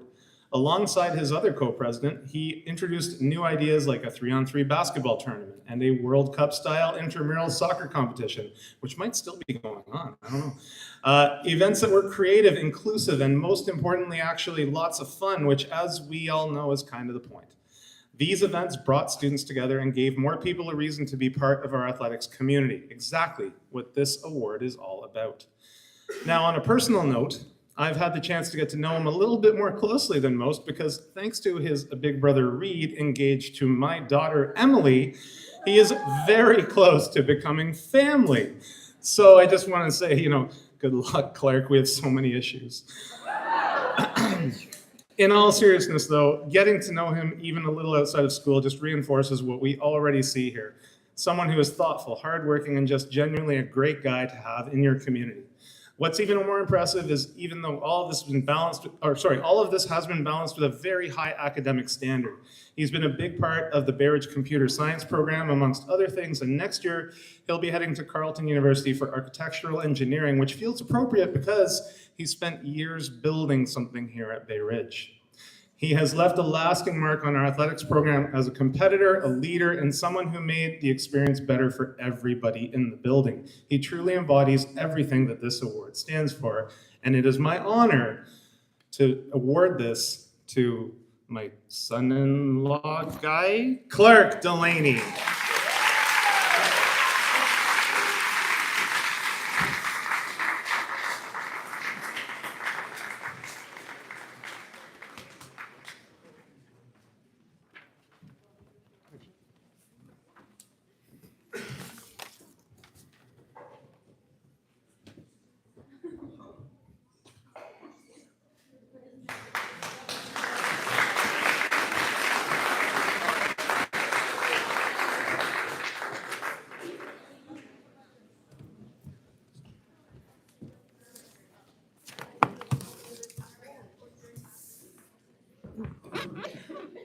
Alongside his other co-president, he introduced new ideas like a 3-on-3 basketball tournament and a World Cup-style intramural soccer competition, which might still be going on, I don't know. Events that were creative, inclusive, and most importantly, actually lots of fun, which, as we all know, is kind of the point. These events brought students together and gave more people a reason to be part of our athletics community, exactly what this award is all about. Now, on a personal note, I've had the chance to get to know him a little bit more closely than most because thanks to his big brother Reed, engaged to my daughter Emily, he is very close to becoming family. So I just want to say, good luck, Clark. We have so many issues. In all seriousness, though, getting to know him even a little outside of school just reinforces what we already see here. Someone who is thoughtful, hardworking, and just genuinely a great guy to have in your community. What's even more impressive is even though all of this has been balanced with a very high academic standard. He's been a big part of the Bayridge Computer Science program, amongst other things, and next year he'll be heading to Carleton University for architectural engineering, which feels appropriate because he spent years building something here at Bayridge. He has left a lasting mark on our athletics program as a competitor, a leader, and someone who made the experience better for everybody in the building. He truly embodies everything that this award stands for, and it is my honor to award this to my son-in-law guy, Clark Delaney.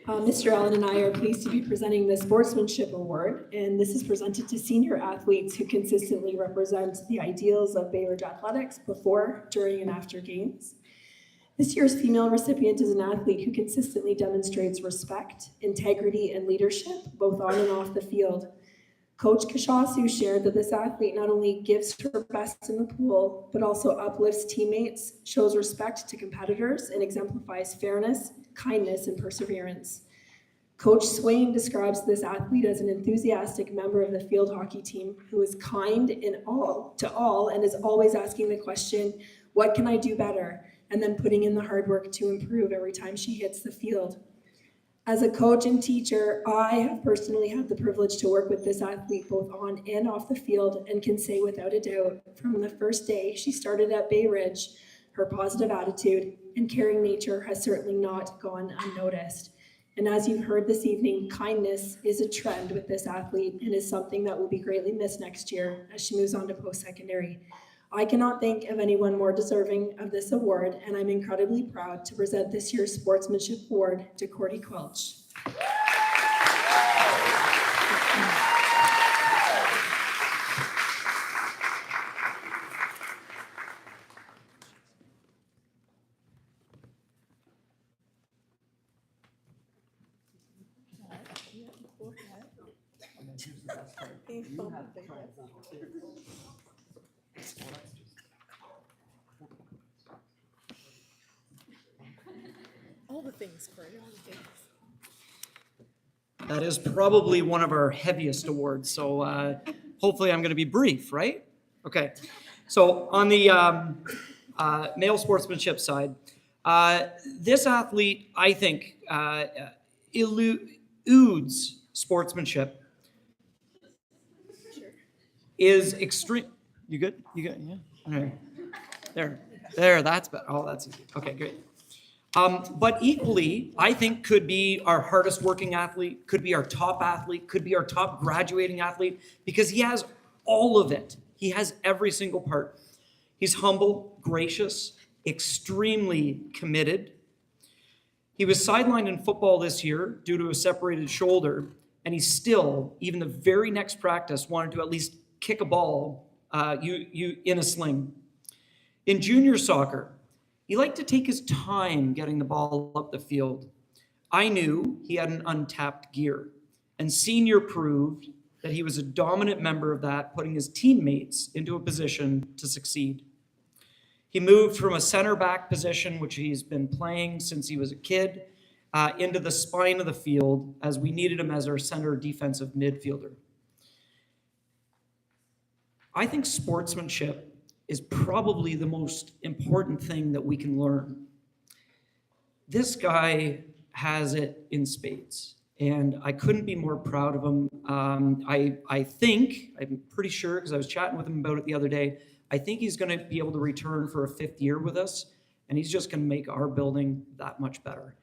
Mr. Allen and I are pleased to be presenting the Sportsmanship Award, and this is presented to senior athletes who consistently represent the ideals of Bayridge athletics before, during, and after games. This year's female recipient is an athlete who consistently demonstrates respect, integrity, and leadership, both on and off the field. Coach Kashasu shared that this athlete not only gives her best in the pool, but also uplifts teammates, shows respect to competitors, and exemplifies fairness, kindness, and perseverance. Coach Swain describes this athlete as an enthusiastic member of the field hockey team who is kind to all and is always asking the question, what can I do better? And then putting in the hard work to improve every time she hits the field. As a coach and teacher, I have personally had the privilege to work with this athlete both on and off the field and can say without a doubt, from the first day she started at Bayridge, her positive attitude and caring nature has certainly not gone unnoticed. And as you've heard this evening, kindness is a trend with this athlete and is something that will be greatly missed next year as she moves on to post-secondary. I cannot think of anyone more deserving of this award, and I'm incredibly proud to present this year's Sportsmanship Award to Cordy Quelch. All the things, Corey, all the things. That is probably one of our heaviest awards, so hopefully I'm going to be brief, right? Okay. So on the male sportsmanship side, this athlete, I think, eludes sportsmanship, is extreme. You good? You good? Yeah. Okay. There. That's better. Oh, that's easy. Okay, great. But equally, I think could be our hardest working athlete, could be our top athlete, could be our top graduating athlete, because he has all of it. He has every single part. He's humble, gracious, extremely committed. He was sidelined in football this year due to a separated shoulder, and he still, even the very next practice, wanted to at least kick a ball in a sling. In junior soccer, he liked to take his time getting the ball up the field. I knew he had an untapped gear, and senior proved that he was a dominant member of that, putting his teammates into a position to succeed. He moved from a center back position, which he's been playing since he was a kid, into the spine of the field as we needed him as our center defensive midfielder. I think sportsmanship is probably the most important thing that we can learn. This guy has it in spades, and I couldn't be more proud of him. I think, I'm pretty sure, because I was chatting with him about it the other day, I think he's going to be able to return for a 5th year with us, and he's just going to make our building that much better.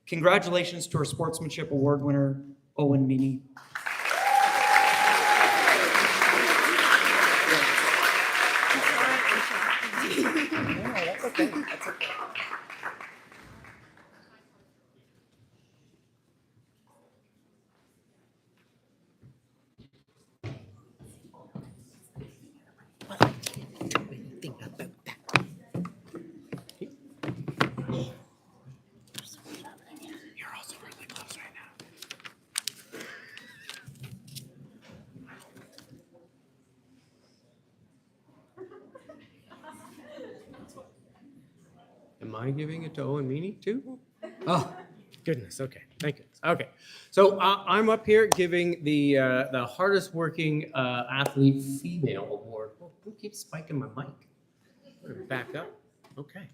Congratulations to our Sportsmanship Award winner, Owen Meany. That's okay. That's okay. You're also really close right now. Am I giving it to Owen Meany too? Oh, goodness. Okay. Thank you. Okay. So I'm up here giving the hardest working athlete female award. Oh, who keeps spiking my mic? Back up. Okay.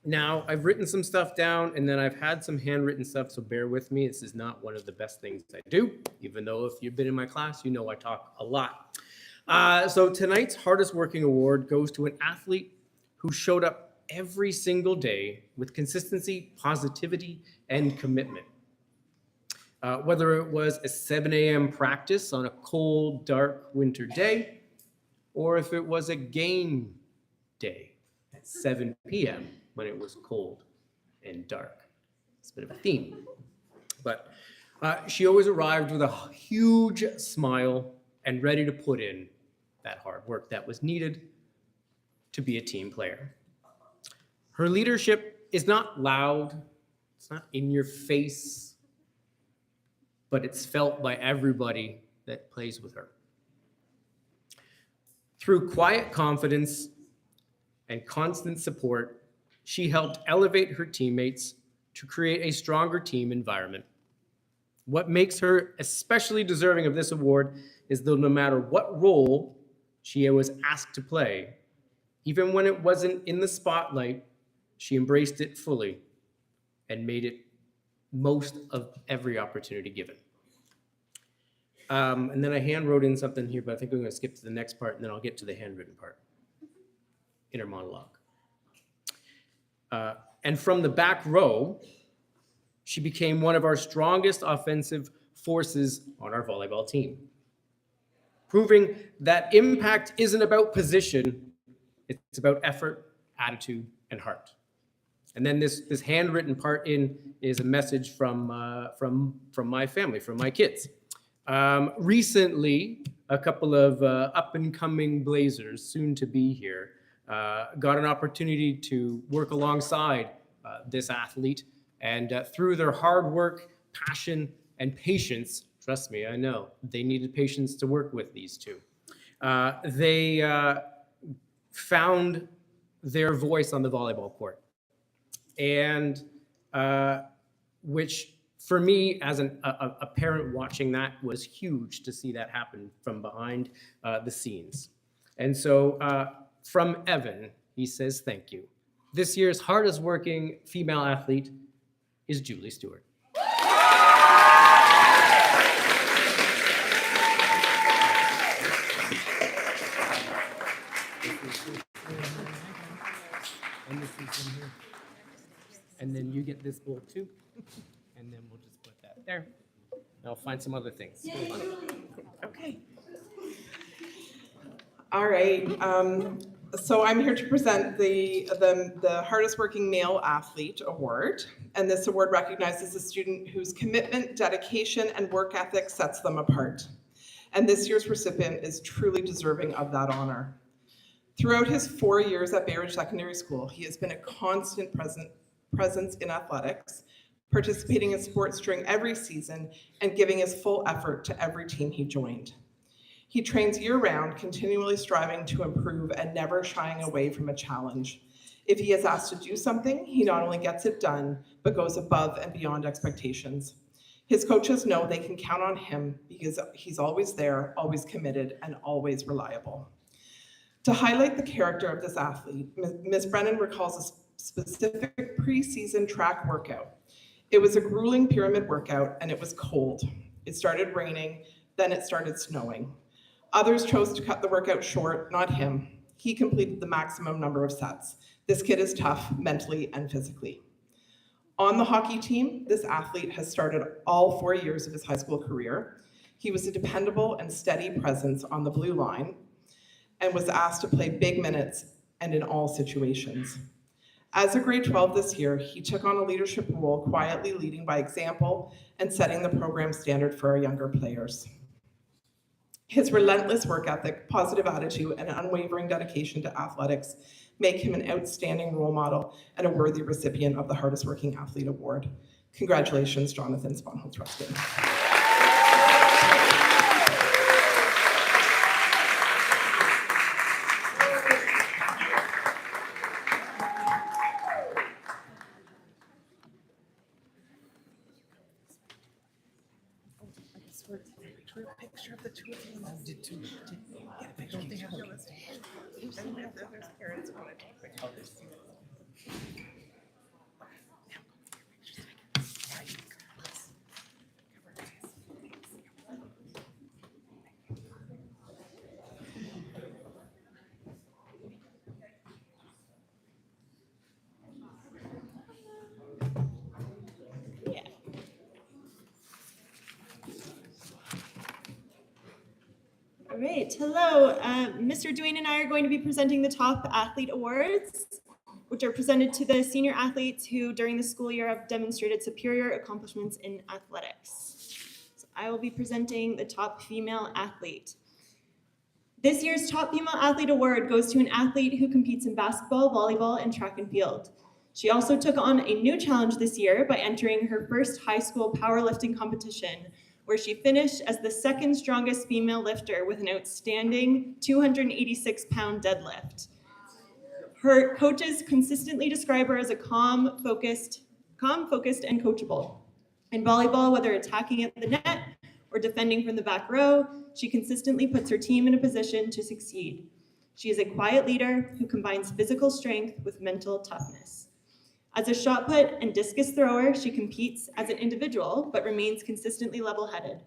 Now I've written some stuff down and then I've had some handwritten stuff, so bear with me. This is not one of the best things I do, even though if you've been in my class, you know I talk a lot. So tonight's hardest working award goes to an athlete who showed up every single day with consistency, positivity, and commitment. Whether it was a 7 a.m. practice on a cold, dark winter day, or if it was a game day at 7 p.m. when it was cold and dark. It's a bit of a theme. But she always arrived with a huge smile and ready to put in that hard work that was needed to be a team player. Her leadership is not loud, it's not in your face, but it's felt by everybody that plays with her. Through quiet confidence and constant support, she helped elevate her teammates to create a stronger team environment. What makes her especially deserving of this award is that no matter what role she was asked to play, even when it wasn't in the spotlight, she embraced it fully and made it most of every opportunity given. And then I hand wrote in something here, but I think I'm going to skip to the next part, and then I'll get to the handwritten part. Inner monologue. And from the back row, she became one of our strongest offensive forces on our volleyball team, proving that impact isn't about position, it's about effort, attitude, and heart. And then this handwritten part in is a message from my family, from my kids. Recently, a couple of up-and-coming Blazers, soon to be here, got an opportunity to work alongside this athlete, and through their hard work, passion, and patience, trust me, I know, they needed patience to work with these two. They found their voice on the volleyball court, and which for me as a parent watching that was huge to see that happen from behind the scenes. And so from Evan, he says, thank you. This year's hardest working female athlete is Julie Stewart. And then you get this bowl too, and then we'll just put that there. And I'll find some other things. Okay. All right. So I'm here to present the Hardest Working Male Athlete Award. And this award recognizes a student whose commitment, dedication, and work ethic sets them apart. And this year's recipient is truly deserving of that honor. Throughout his 4 years at Bayridge Secondary School, he has been a constant presence in athletics, participating in sports during every season, and giving his full effort to every team he joined. He trains year-round, continually striving to improve and never shying away from a challenge. If he is asked to do something, he not only gets it done, but goes above and beyond expectations. His coaches know they can count on him because he's always there, always committed, and always reliable. To highlight the character of this athlete, Ms. Brennan recalls a specific preseason track workout. It was a grueling pyramid workout, and it was cold. It started raining, then it started snowing. Others chose to cut the workout short, not him. He completed the maximum number of sets. This kid is tough mentally and physically. On the hockey team, this athlete has started all 4 years of his high school career. He was a dependable and steady presence on the blue line and was asked to play big minutes and in all situations. As a grade 12 this year, he took on a leadership role, quietly leading by example and setting the program standard for our younger players. His relentless work ethic, positive attitude, and unwavering dedication to athletics make him an outstanding role model and a worthy recipient of the Hardest Working Athlete Award. Congratulations, Jonathan Sponholz-Ruskin. Picture of the two of them. Did two get a picture? Don't they have to list? And if there's parents want to take pictures. All right, hello. Mr. Duane and I are going to be presenting the Top Athlete Awards, which are presented to the senior athletes who during the school year have demonstrated superior accomplishments in athletics. So I will be presenting the Top Female Athlete. This year's Top Female Athlete Award goes to an athlete who competes in basketball, volleyball, and track and field. She also took on a new challenge this year by entering her first high school powerlifting competition, where she finished as the second strongest female lifter with an outstanding 286-pound deadlift. Her coaches consistently describe her as a calm, focused, and coachable. In volleyball, whether attacking at the net or defending from the back row, she consistently puts her team in a position to succeed. She is a quiet leader who combines physical strength with mental toughness. As a shot put and discus thrower, she competes as an individual, but remains consistently level-headed.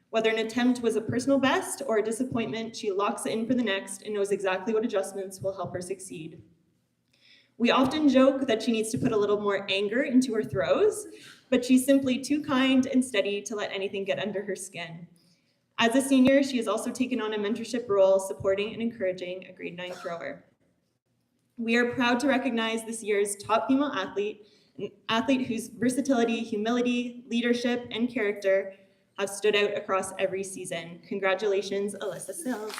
Whether an attempt was a personal best or a disappointment, she locks it in for the next and knows exactly what adjustments will help her succeed. We often joke that she needs to put a little more anger into her throws, but she's simply too kind and steady to let anything get under her skin. As a senior, she has also taken on a mentorship role, supporting and encouraging a grade 9 thrower. We are proud to recognize this year's top female athlete, an athlete whose versatility, humility, leadership, and character have stood out across every season. Congratulations, Alyssa Sills.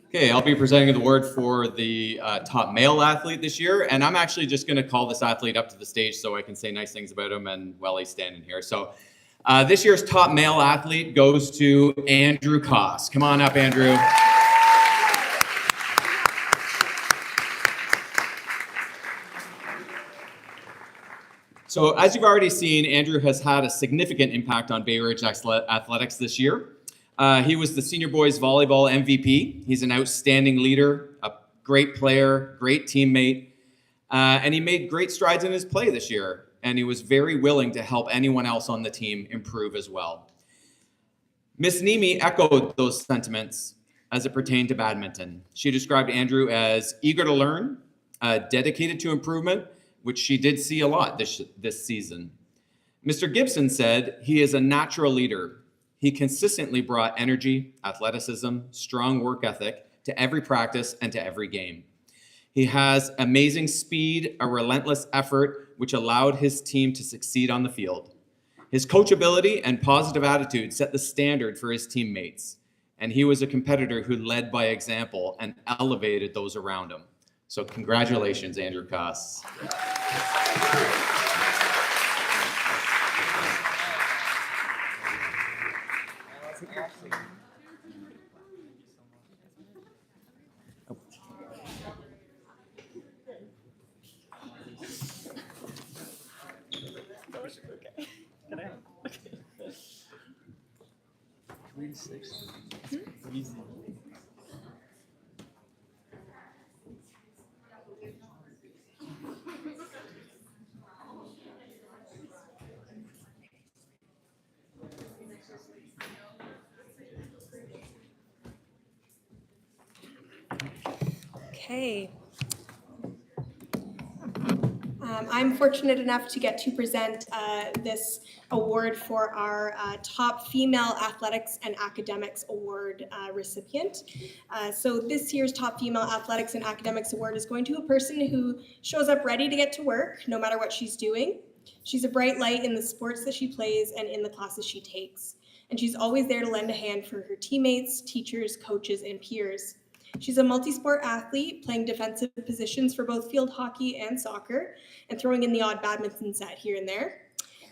Okay, I'll be presenting the award for the top male athlete this year, and I'm actually just going to call this athlete up to the stage so I can say nice things about him and while he's standing here. So this year's top male athlete goes to Andrew Koss. Come on up, Andrew. So as you've already seen, Andrew has had a significant impact on Bayridge athletics this year. He was the senior boys volleyball MVP. He's an outstanding leader, a great player, great teammate, and he made great strides in his play this year. And he was very willing to help anyone else on the team improve as well. Miss Nemi echoed those sentiments as it pertained to badminton. She described Andrew as eager to learn, dedicated to improvement, which she did see a lot this season. Mr. Gibson said he is a natural leader. He consistently brought energy, athleticism, strong work ethic to every practice and to every game. He has amazing speed, a relentless effort, which allowed his team to succeed on the field. His coachability and positive attitude set the standard for his teammates, and he was a competitor who led by example and elevated those around him. So congratulations, Andrew Koss. Easy. Okay. I'm fortunate enough to get to present this award for our top female athletics and academics award recipient. So this year's top female athletics and academics award is going to a person who shows up ready to get to work no matter what she's doing. She's a bright light in the sports that she plays and in the classes she takes. And she's always there to lend a hand for her teammates, teachers, coaches, and peers. She's a multi-sport athlete, playing defensive positions for both field hockey and soccer, and throwing in the odd badminton set here and there.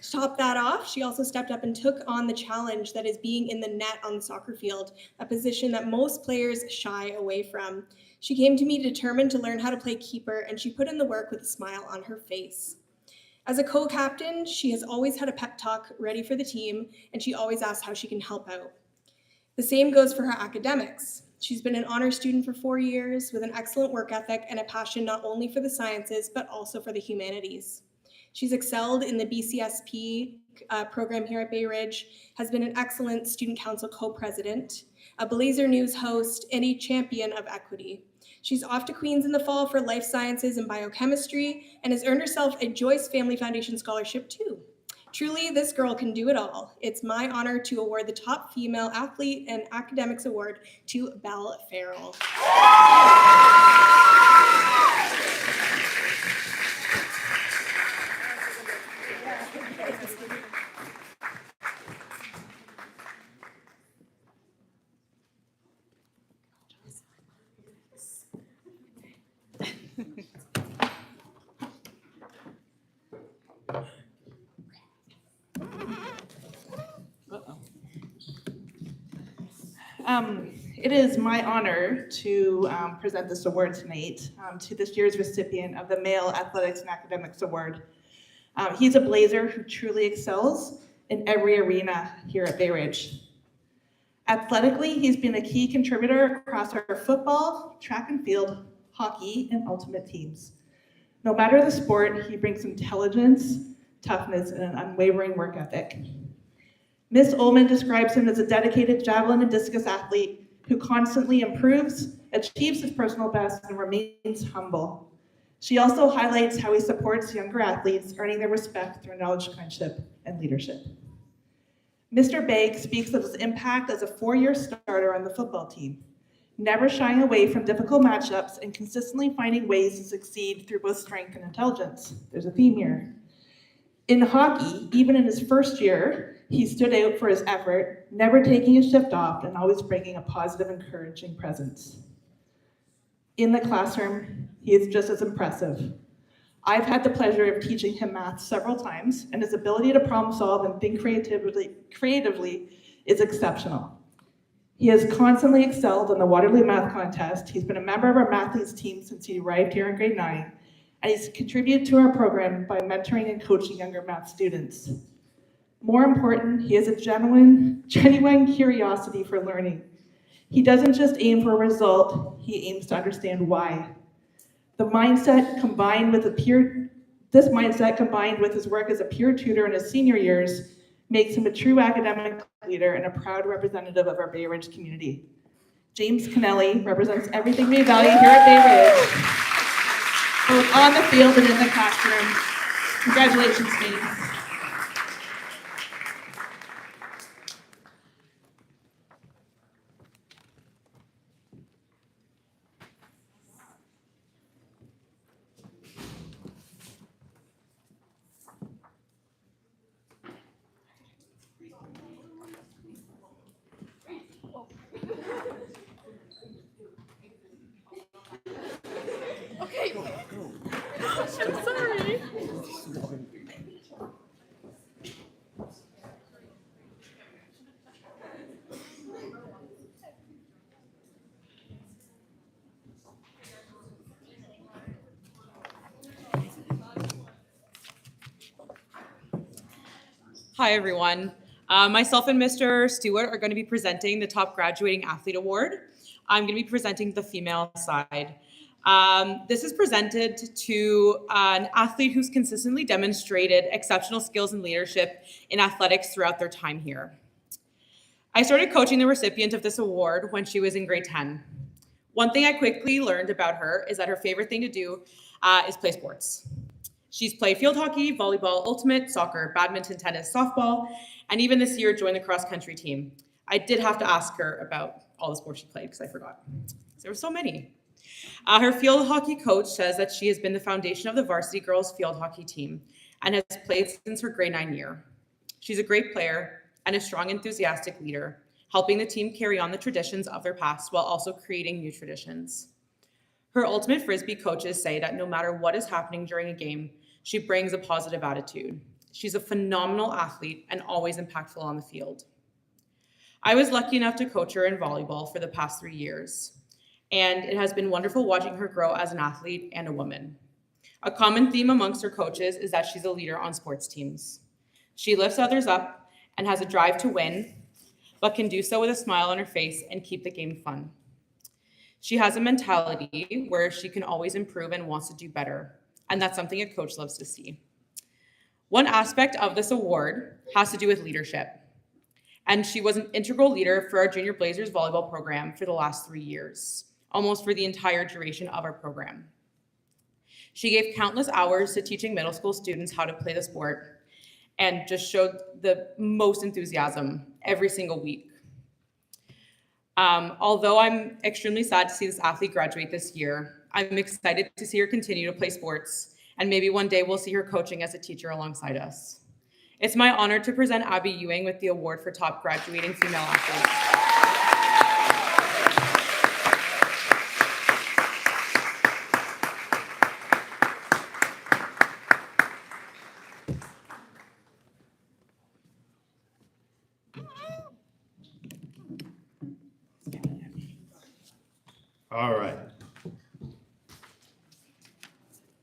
To top that off, she also stepped up and took on the challenge that is being in the net on the soccer field, a position that most players shy away from. She came to me determined to learn how to play keeper, and she put in the work with a smile on her face. As a co-captain, she has always had a pep talk ready for the team, and she always asks how she can help out. The same goes for her academics. She's been an honor student for 4 years with an excellent work ethic and a passion not only for the sciences, but also for the humanities. She's excelled in the BCSP program here at Bayridge, has been an excellent student council co-president, a Blazer News host, and a champion of equity. She's off to Queens in the fall for life sciences and biochemistry and has earned herself a Joyce Family Foundation scholarship too. Truly, this girl can do it all. It's my honor to award the top female athlete and academics award to Belle Farrell. It is my honor to present this award tonight to this year's recipient of the Male Athletics and Academics Award. He's a Blazer who truly excels in every arena here at Bayridge. Athletically, he's been a key contributor across our football, track and field, hockey, and ultimate teams. No matter the sport, he brings intelligence, toughness, and an unwavering work ethic. Ms. Ullman describes him as a dedicated javelin and discus athlete who constantly improves, achieves his personal best, and remains humble. She also highlights how he supports younger athletes, earning their respect through knowledge, friendship, and leadership. Mr. Begg speaks of his impact as a 4-year starter on the football team, never shying away from difficult matchups and consistently finding ways to succeed through both strength and intelligence. There's a theme here. In hockey, even in his first year, he stood out for his effort, never taking a shift off and always bringing a positive, encouraging presence. In the classroom, he is just as impressive. I've had the pleasure of teaching him math several times, and his ability to problem solve and think creatively is exceptional. He has constantly excelled in the Waterloo Math Contest. He's been a member of our Mathletes team since he arrived here in grade 9, and he's contributed to our program by mentoring and coaching younger math students. More important, he has a genuine curiosity for learning. He doesn't just aim for a result, he aims to understand why. This mindset combined with his work as a peer tutor in his senior years makes him a true academic leader and a proud representative of our Bayridge community. James Kennelly represents everything we value here at Bayridge, both on the field and in the classroom. Congratulations, James. Okay. I'm sorry. Hi, everyone. Myself and Mr. Stewart are going to be presenting the Top Graduating Athlete Award. I'm going to be presenting the female side. This is presented to an athlete who's consistently demonstrated exceptional skills and leadership in athletics throughout their time here. I started coaching the recipient of this award when she was in grade 10. One thing I quickly learned about her is that her favorite thing to do is play sports. She's played field hockey, volleyball, ultimate, soccer, badminton, tennis, softball, and even this year joined the cross-country team. I did have to ask her about all the sports she played because I forgot. There were so many. Her field hockey coach says that she has been the foundation of the varsity girls field hockey team and has played since her grade 9 year. She's a great player and a strong, enthusiastic leader, helping the team carry on the traditions of their past while also creating new traditions. Her ultimate Frisbee coaches say that no matter what is happening during a game, she brings a positive attitude. She's a phenomenal athlete and always impactful on the field. I was lucky enough to coach her in volleyball for the past 3 years, and it has been wonderful watching her grow as an athlete and a woman. A common theme amongst her coaches is that she's a leader on sports teams. She lifts others up and has a drive to win, but can do so with a smile on her face and keep the game fun. She has a mentality where she can always improve and wants to do better, and that's something a coach loves to see. One aspect of this award has to do with leadership, and she was an integral leader for our Junior Blazers volleyball program for the last 3 years, almost for the entire duration of our program. She gave countless hours to teaching middle school students how to play the sport and just showed the most enthusiasm every single week. Although I'm extremely sad to see this athlete graduate this year, I'm excited to see her continue to play sports, and maybe one day we'll see her coaching as a teacher alongside us. It's my honor to present Abby Ewing with the award for Top Graduating Female Athlete.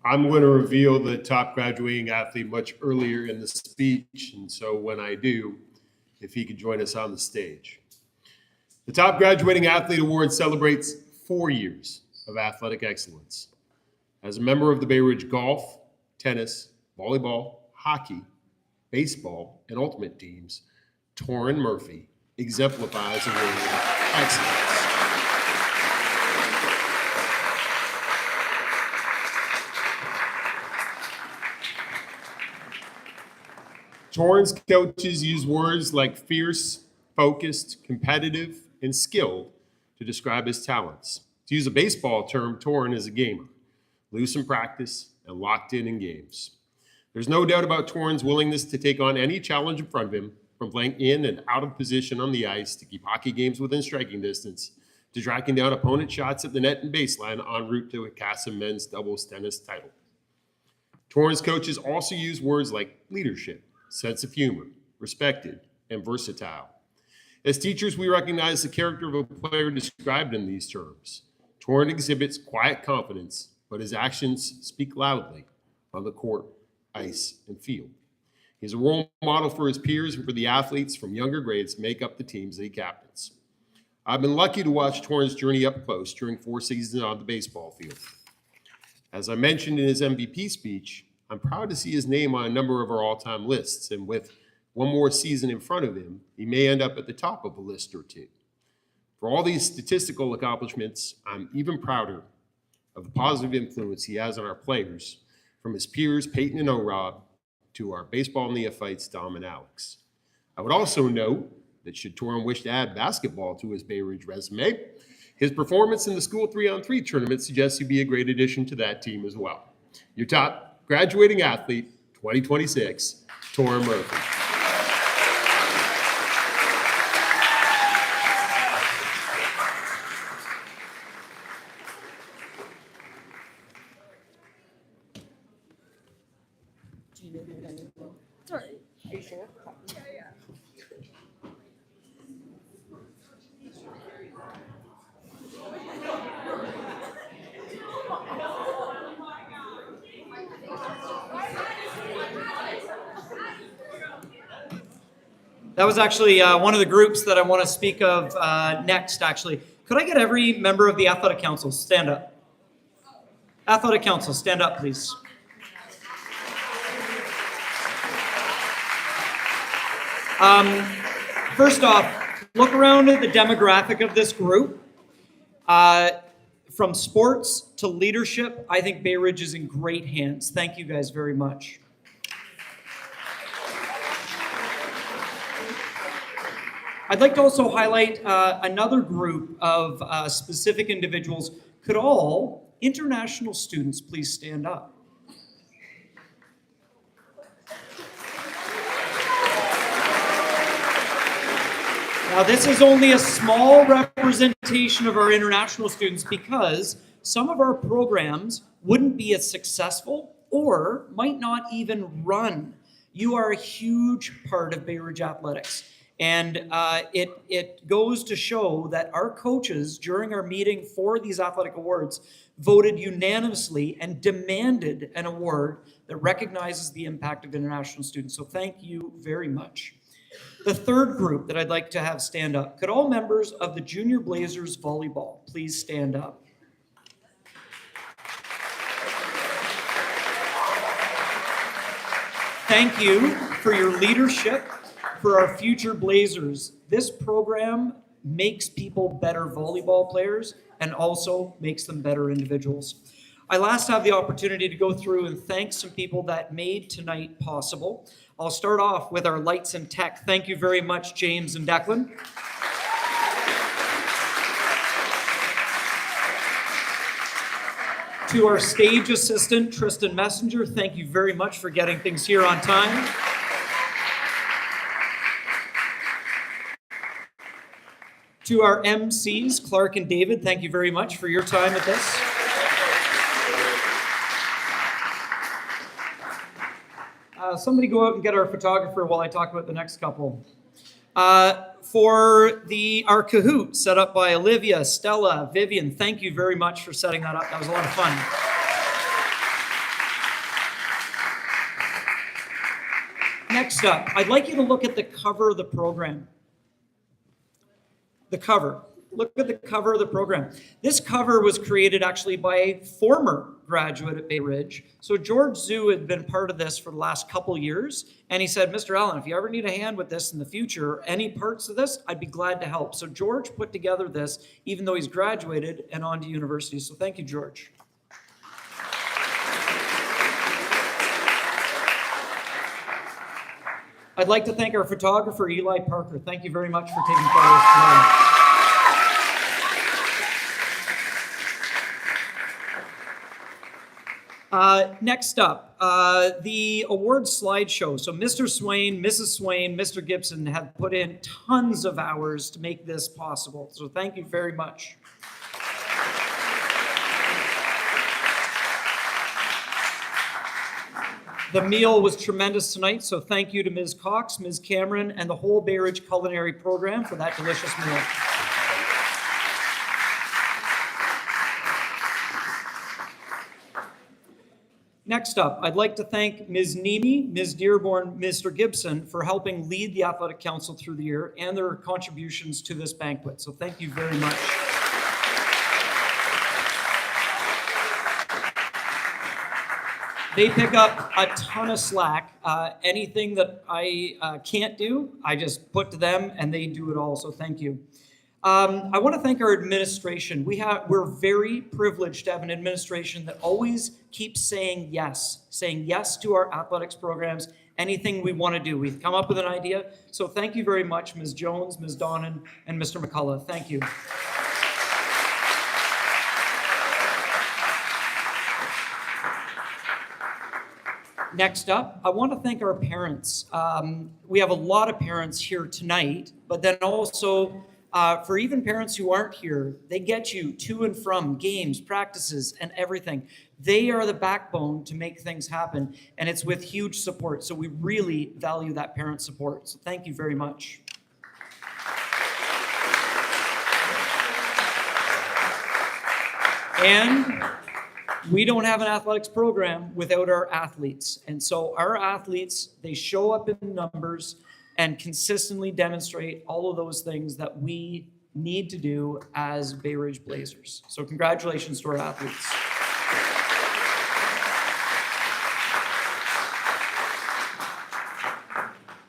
I'm going to reveal the top graduating athlete much earlier in the speech, and so when I do, if he could join us on the stage. The Top Graduating Athlete Award celebrates 4 years of athletic excellence. As a member of the Bayridge golf, tennis, volleyball, hockey, baseball, and ultimate teams, Torrin Murphy exemplifies award excellence. Torrin's coaches use words like fierce, focused, competitive, and skilled to describe his talents. To use a baseball term, Torrin is a gamer, loose in practice and locked in games. There's no doubt about Torrin's willingness to take on any challenge in front of him, from playing in and out of position on the ice to keep hockey games within striking distance, to tracking down opponent shots at the net and baseline en route to a CASA men's doubles tennis title. Torrin's coaches also use words like leadership, sense of humor, respected, and versatile. As teachers, we recognize the character of a player described in these terms. Torrin exhibits quiet confidence, but his actions speak loudly on the court, ice, and field. He's a role model for his peers and for the athletes from younger grades to make up the teams that he captains. I've been lucky to watch Torrin's journey up close during 4 seasons on the baseball field. As I mentioned in his MVP speech, I'm proud to see his name on a number of our all-time lists, and with one more season in front of him, he may end up at the top of a list or two. For all these statistical accomplishments, I'm even prouder of the positive influence he has on our players, from his peers Peyton and O-Rob to our baseball neophytes Dom and Alex. I would also note that should Torrin wish to add basketball to his Bayridge resume, his performance in the school 3-on-3 tournament suggests he'd be a great addition to that team as well. Your top graduating athlete, 2026, Torrin Murphy. Sorry. Are you sure? Yeah. That was actually one of the groups that I want to speak of next, actually. Could I get every member of the Athletic Council stand up? Athletic Council, stand up, please. First off, look around at the demographic of this group. From sports to leadership, I think Bayridge is in great hands. Thank you guys very much. I'd like to also highlight another group of specific individuals. Could all international students please stand up? Now, this is only a small representation of our international students because some of our programs wouldn't be as successful or might not even run. You are a huge part of Bayridge Athletics. And it goes to show that our coaches, during our meeting for these athletic awards, voted unanimously and demanded an award that recognizes the impact of international students. So thank you very much. The third group that I'd like to have stand up, could all members of the Junior Blazers volleyball please stand up? Thank you for your leadership for our future Blazers. This program makes people better volleyball players and also makes them better individuals. I last have the opportunity to go through and thank some people that made tonight possible. I'll start off with our lights and tech. Thank you very much, James and Declan. To our stage assistant, Tristan Messenger, thank you very much for getting things here on time. To our MCs, Clark and David, thank you very much for your time at this. Somebody go out and get our photographer while I talk about the next couple. For our Kahoot set up by Olivia, Stella, Vivian, thank you very much for setting that up. That was a lot of fun. Next up, I'd like you to look at the cover of the program. The cover. Look at the cover of the program. This cover was created actually by a former graduate at Bayridge. So George Zhu had been part of this for the last couple years, and he said, Mr. Allen, if you ever need a hand with this in the future, any parts of this, I'd be glad to help. So George put together this, even though he's graduated and on to university. So thank you, George. I'd like to thank our photographer, Eli Parker. Thank you very much for taking photos tonight. Next up, the awards slideshow. So Mr. Swain, Mrs. Swain, Mr. Gibson have put in tons of hours to make this possible. So thank you very much. The meal was tremendous tonight, so thank you to Ms. Cox, Ms. Cameron, and the whole Bayridge culinary program for that delicious meal. Next up, I'd like to thank Ms. Nemi, Ms. Dearborn, Mr. Gibson for helping lead the Athletic Council through the year and their contributions to this banquet. So thank you very much. They pick up a ton of slack. Anything that I can't do, I just put to them and they do it all. So thank you. I want to thank our administration. We're very privileged to have an administration that always keeps saying yes to our athletics programs, anything we want to do. We've come up with an idea. So thank you very much, Ms. Jones, Ms. Donnan, and Mr. McCullough. Thank you. Next up, I want to thank our parents. We have a lot of parents here tonight, but then also for even parents who aren't here, they get you to and from games, practices, and everything. They are the backbone to make things happen, and it's with huge support. So we really value that parent support. So thank you very much. And we don't have an athletics program without our athletes. And so our athletes, they show up in numbers and consistently demonstrate all of those things that we need to do as Bayridge Blazers. So congratulations to our athletes.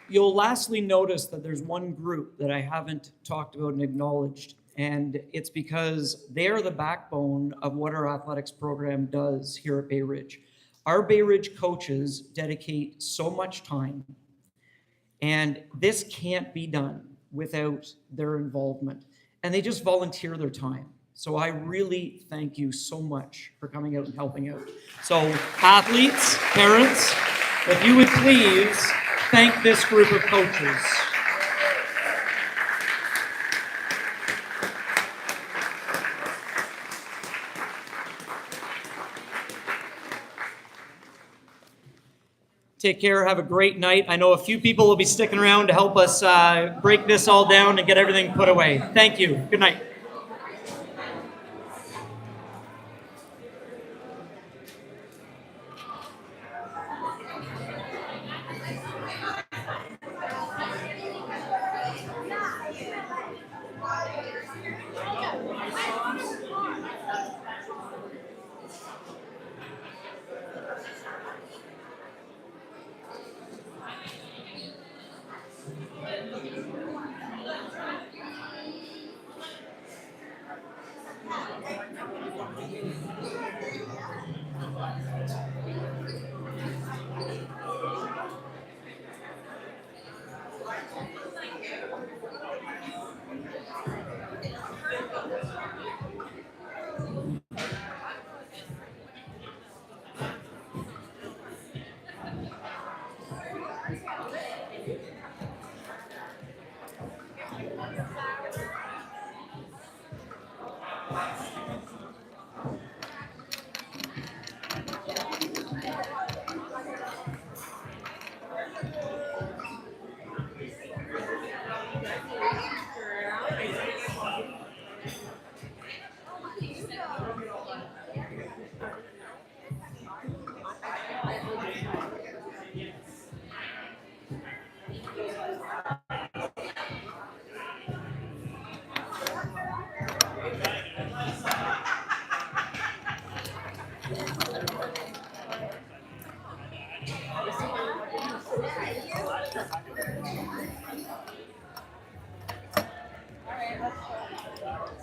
You'll lastly notice that there's one group that I haven't talked about and acknowledged, and it's because they're the backbone of what our athletics program does here at Bayridge. Our Bayridge coaches dedicate so much time, and this can't be done without their involvement. And they just volunteer their time. So I really thank you so much for coming out and helping out. So athletes, parents, if you would please thank this group of coaches. Take care. Have a great night. I know a few people will be sticking around to help us break this all down and get everything put away. Thank you. Good night.